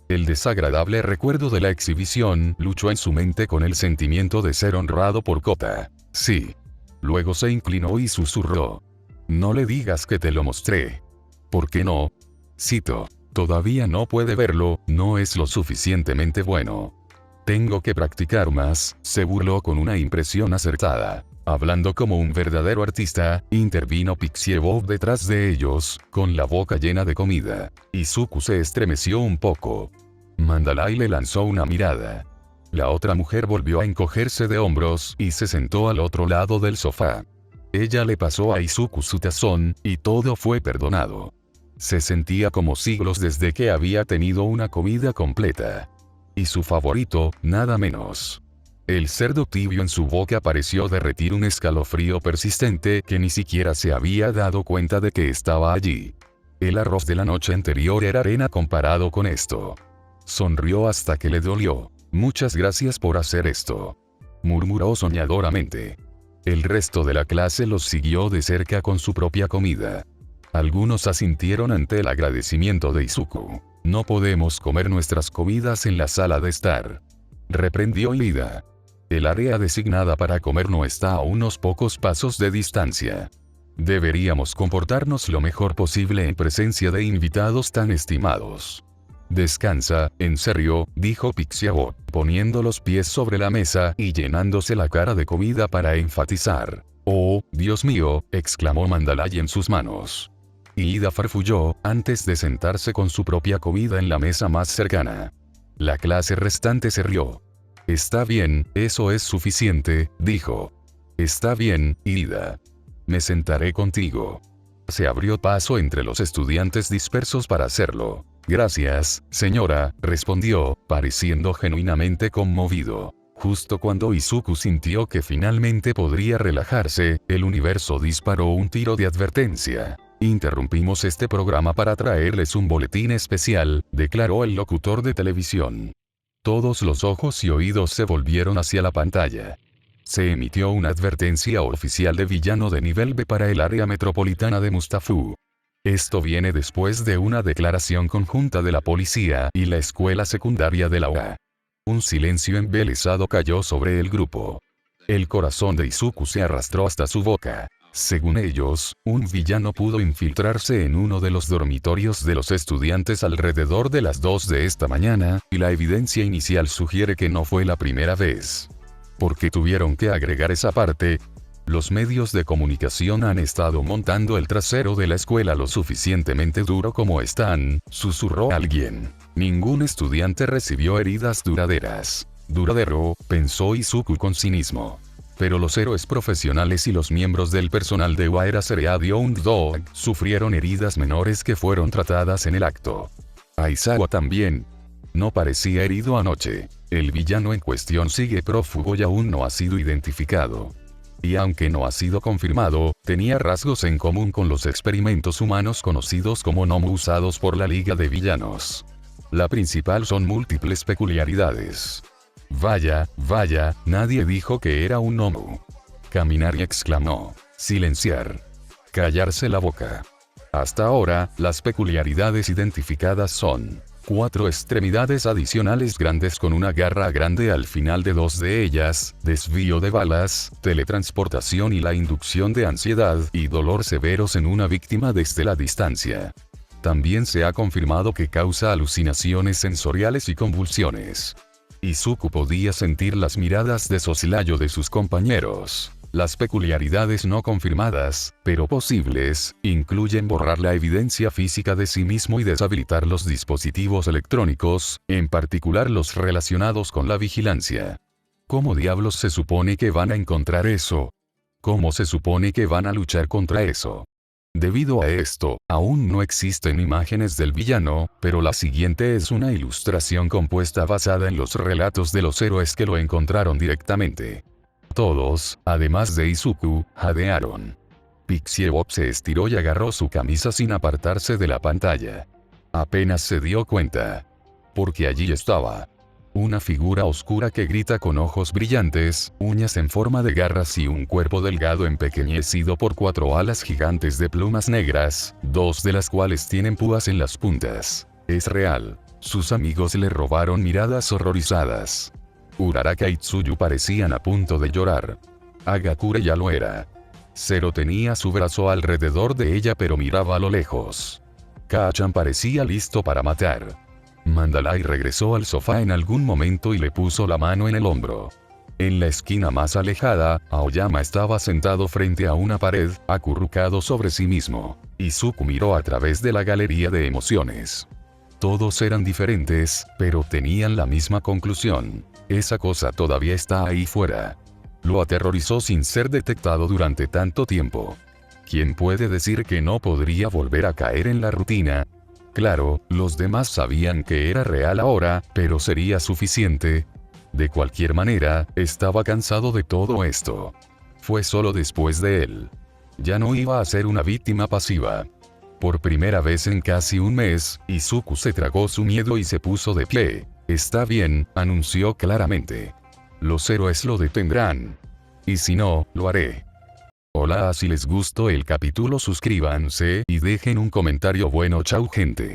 el desagradable recuerdo de la exhibición luchó en su mente con el sentimiento de ser honrado por Kota. Sí. Luego se inclinó y susurró. No le digas que te lo mostré. ¿Por qué no? Cito. Todavía no puede verlo, no es lo suficientemente bueno. Tengo que practicar más, se burló con una impresión acertada. Hablando como un verdadero artista, intervino Pixie Bob detrás de ellos, con la boca llena de comida. Izuku se estremeció un poco. Mandalay le lanzó una mirada. La otra mujer volvió a encogerse de hombros y se sentó al otro lado del sofá. Ella le pasó a Izuku su tazón, y todo fue perdonado. Se sentía como siglos desde que había tenido una comida completa. Y su favorito, nada menos. El cerdo tibio en su boca pareció derretir un escalofrío persistente que ni siquiera se había dado cuenta de que estaba allí. El arroz de la noche anterior era arena comparado con esto. Sonrió hasta que le dolió. Muchas gracias por hacer esto. Murmuró soñadoramente. El resto de la clase los siguió de cerca con su propia comida. Algunos asintieron ante el agradecimiento de Izuku. No podemos comer nuestras comidas en la sala de estar. Reprendió Ida. El área designada para comer no está a unos pocos pasos de distancia. Deberíamos comportarnos lo mejor posible en presencia de invitados tan estimados. Descansa, en serio, dijo Pixie Bob, poniendo los pies sobre la mesa y llenándose la cara de comida para enfatizar. Oh, Dios mío, exclamó Mandalay en sus manos. Ida farfulló, antes de sentarse con su propia comida en la mesa más cercana. La clase restante se rió. Está bien, eso es suficiente, dijo. Está bien, Ida. Me sentaré contigo. Se abrió paso entre los estudiantes dispersos para hacerlo. Gracias, señora, respondió, pareciendo genuinamente conmovido. Justo cuando Izuku sintió que finalmente podría relajarse, el universo disparó un tiro de advertencia. Interrumpimos este programa para traerles un boletín especial, declaró el locutor de televisión. Todos los ojos y oídos se volvieron hacia la pantalla. Se emitió una advertencia oficial de villano de nivel B para el área metropolitana de Mustafu. Esto viene después de una declaración conjunta de la policía y la escuela secundaria de la UA. Un silencio embelesado cayó sobre el grupo. El corazón de Izuku se arrastró hasta su boca. Según ellos, un villano pudo infiltrarse en uno de los dormitorios de los estudiantes alrededor de las 2 de esta mañana, y la evidencia inicial sugiere que no fue la primera vez. ¿Por qué tuvieron que agregar esa parte? Los medios de comunicación han estado montando el trasero de la escuela lo suficientemente duro como están, susurró alguien. Ningún estudiante recibió heridas duraderas. Duradero, pensó Izuku con cinismo. Pero los héroes profesionales y los miembros del personal de Waera Sereadio Dog sufrieron heridas menores que fueron tratadas en el acto. Aizawa también. No parecía herido anoche. El villano en cuestión sigue prófugo y aún no ha sido identificado. Y aunque no ha sido confirmado, tenía rasgos en común con los experimentos humanos conocidos como Nomu usados por la Liga de Villanos. La principal son múltiples peculiaridades. Vaya, nadie dijo que era un Nomu. Kaminari exclamó. Silenciar. Callarse la boca. Hasta ahora, las peculiaridades identificadas son 4 extremidades adicionales grandes con una garra grande al final de 2 de ellas, desvío de balas, teletransportación y la inducción de ansiedad y dolor severos en una víctima desde la distancia. También se ha confirmado que causa alucinaciones sensoriales y convulsiones. Izuku podía sentir las miradas de soslayo de sus compañeros. Las peculiaridades no confirmadas, pero posibles, incluyen borrar la evidencia física de sí mismo y deshabilitar los dispositivos electrónicos, en particular los relacionados con la vigilancia. ¿Cómo diablos se supone que van a encontrar eso? ¿Cómo se supone que van a luchar contra eso? Debido a esto, aún no existen imágenes del villano, pero la siguiente es una ilustración compuesta basada en los relatos de los héroes que lo encontraron directamente. Todos, además de Izuku, jadearon. Pixie Bob se estiró y agarró su camisa sin apartarse de la pantalla. Apenas se dio cuenta. Porque allí estaba. Una figura oscura que grita con ojos brillantes, uñas en forma de garras y un cuerpo delgado empequeñecido por 4 alas gigantes de plumas negras, 2 de las cuales tienen púas en las puntas. Es real. Sus amigos le robaron miradas horrorizadas. Uraraka y Tsuyu parecían a punto de llorar. Agakure ya lo era. Zero tenía su brazo alrededor de ella pero miraba a lo lejos. Kaa-chan parecía listo para matar. Mandalay regresó al sofá en algún momento y le puso la mano en el hombro. En la esquina más alejada, Aoyama estaba sentado frente a una pared, acurrucado sobre sí mismo. Izuku miró a través de la galería de emociones. Todos eran diferentes, pero tenían la misma conclusión. Esa cosa todavía está ahí fuera. Lo aterrorizó sin ser detectado durante tanto tiempo. ¿Quién puede decir que no podría volver a caer en la rutina? Claro, los demás sabían que era real ahora, pero ¿sería suficiente? De cualquier manera, estaba cansado de todo esto. Fue solo después de él. Ya no iba a ser una víctima pasiva. Por primera vez en casi un mes, Izuku se tragó su miedo y se puso de pie. Está bien, anunció claramente. Los héroes lo detendrán. Y si no, lo haré. Hola, si les gustó el capítulo suscríbanse y dejen un comentario bueno. Chau gente.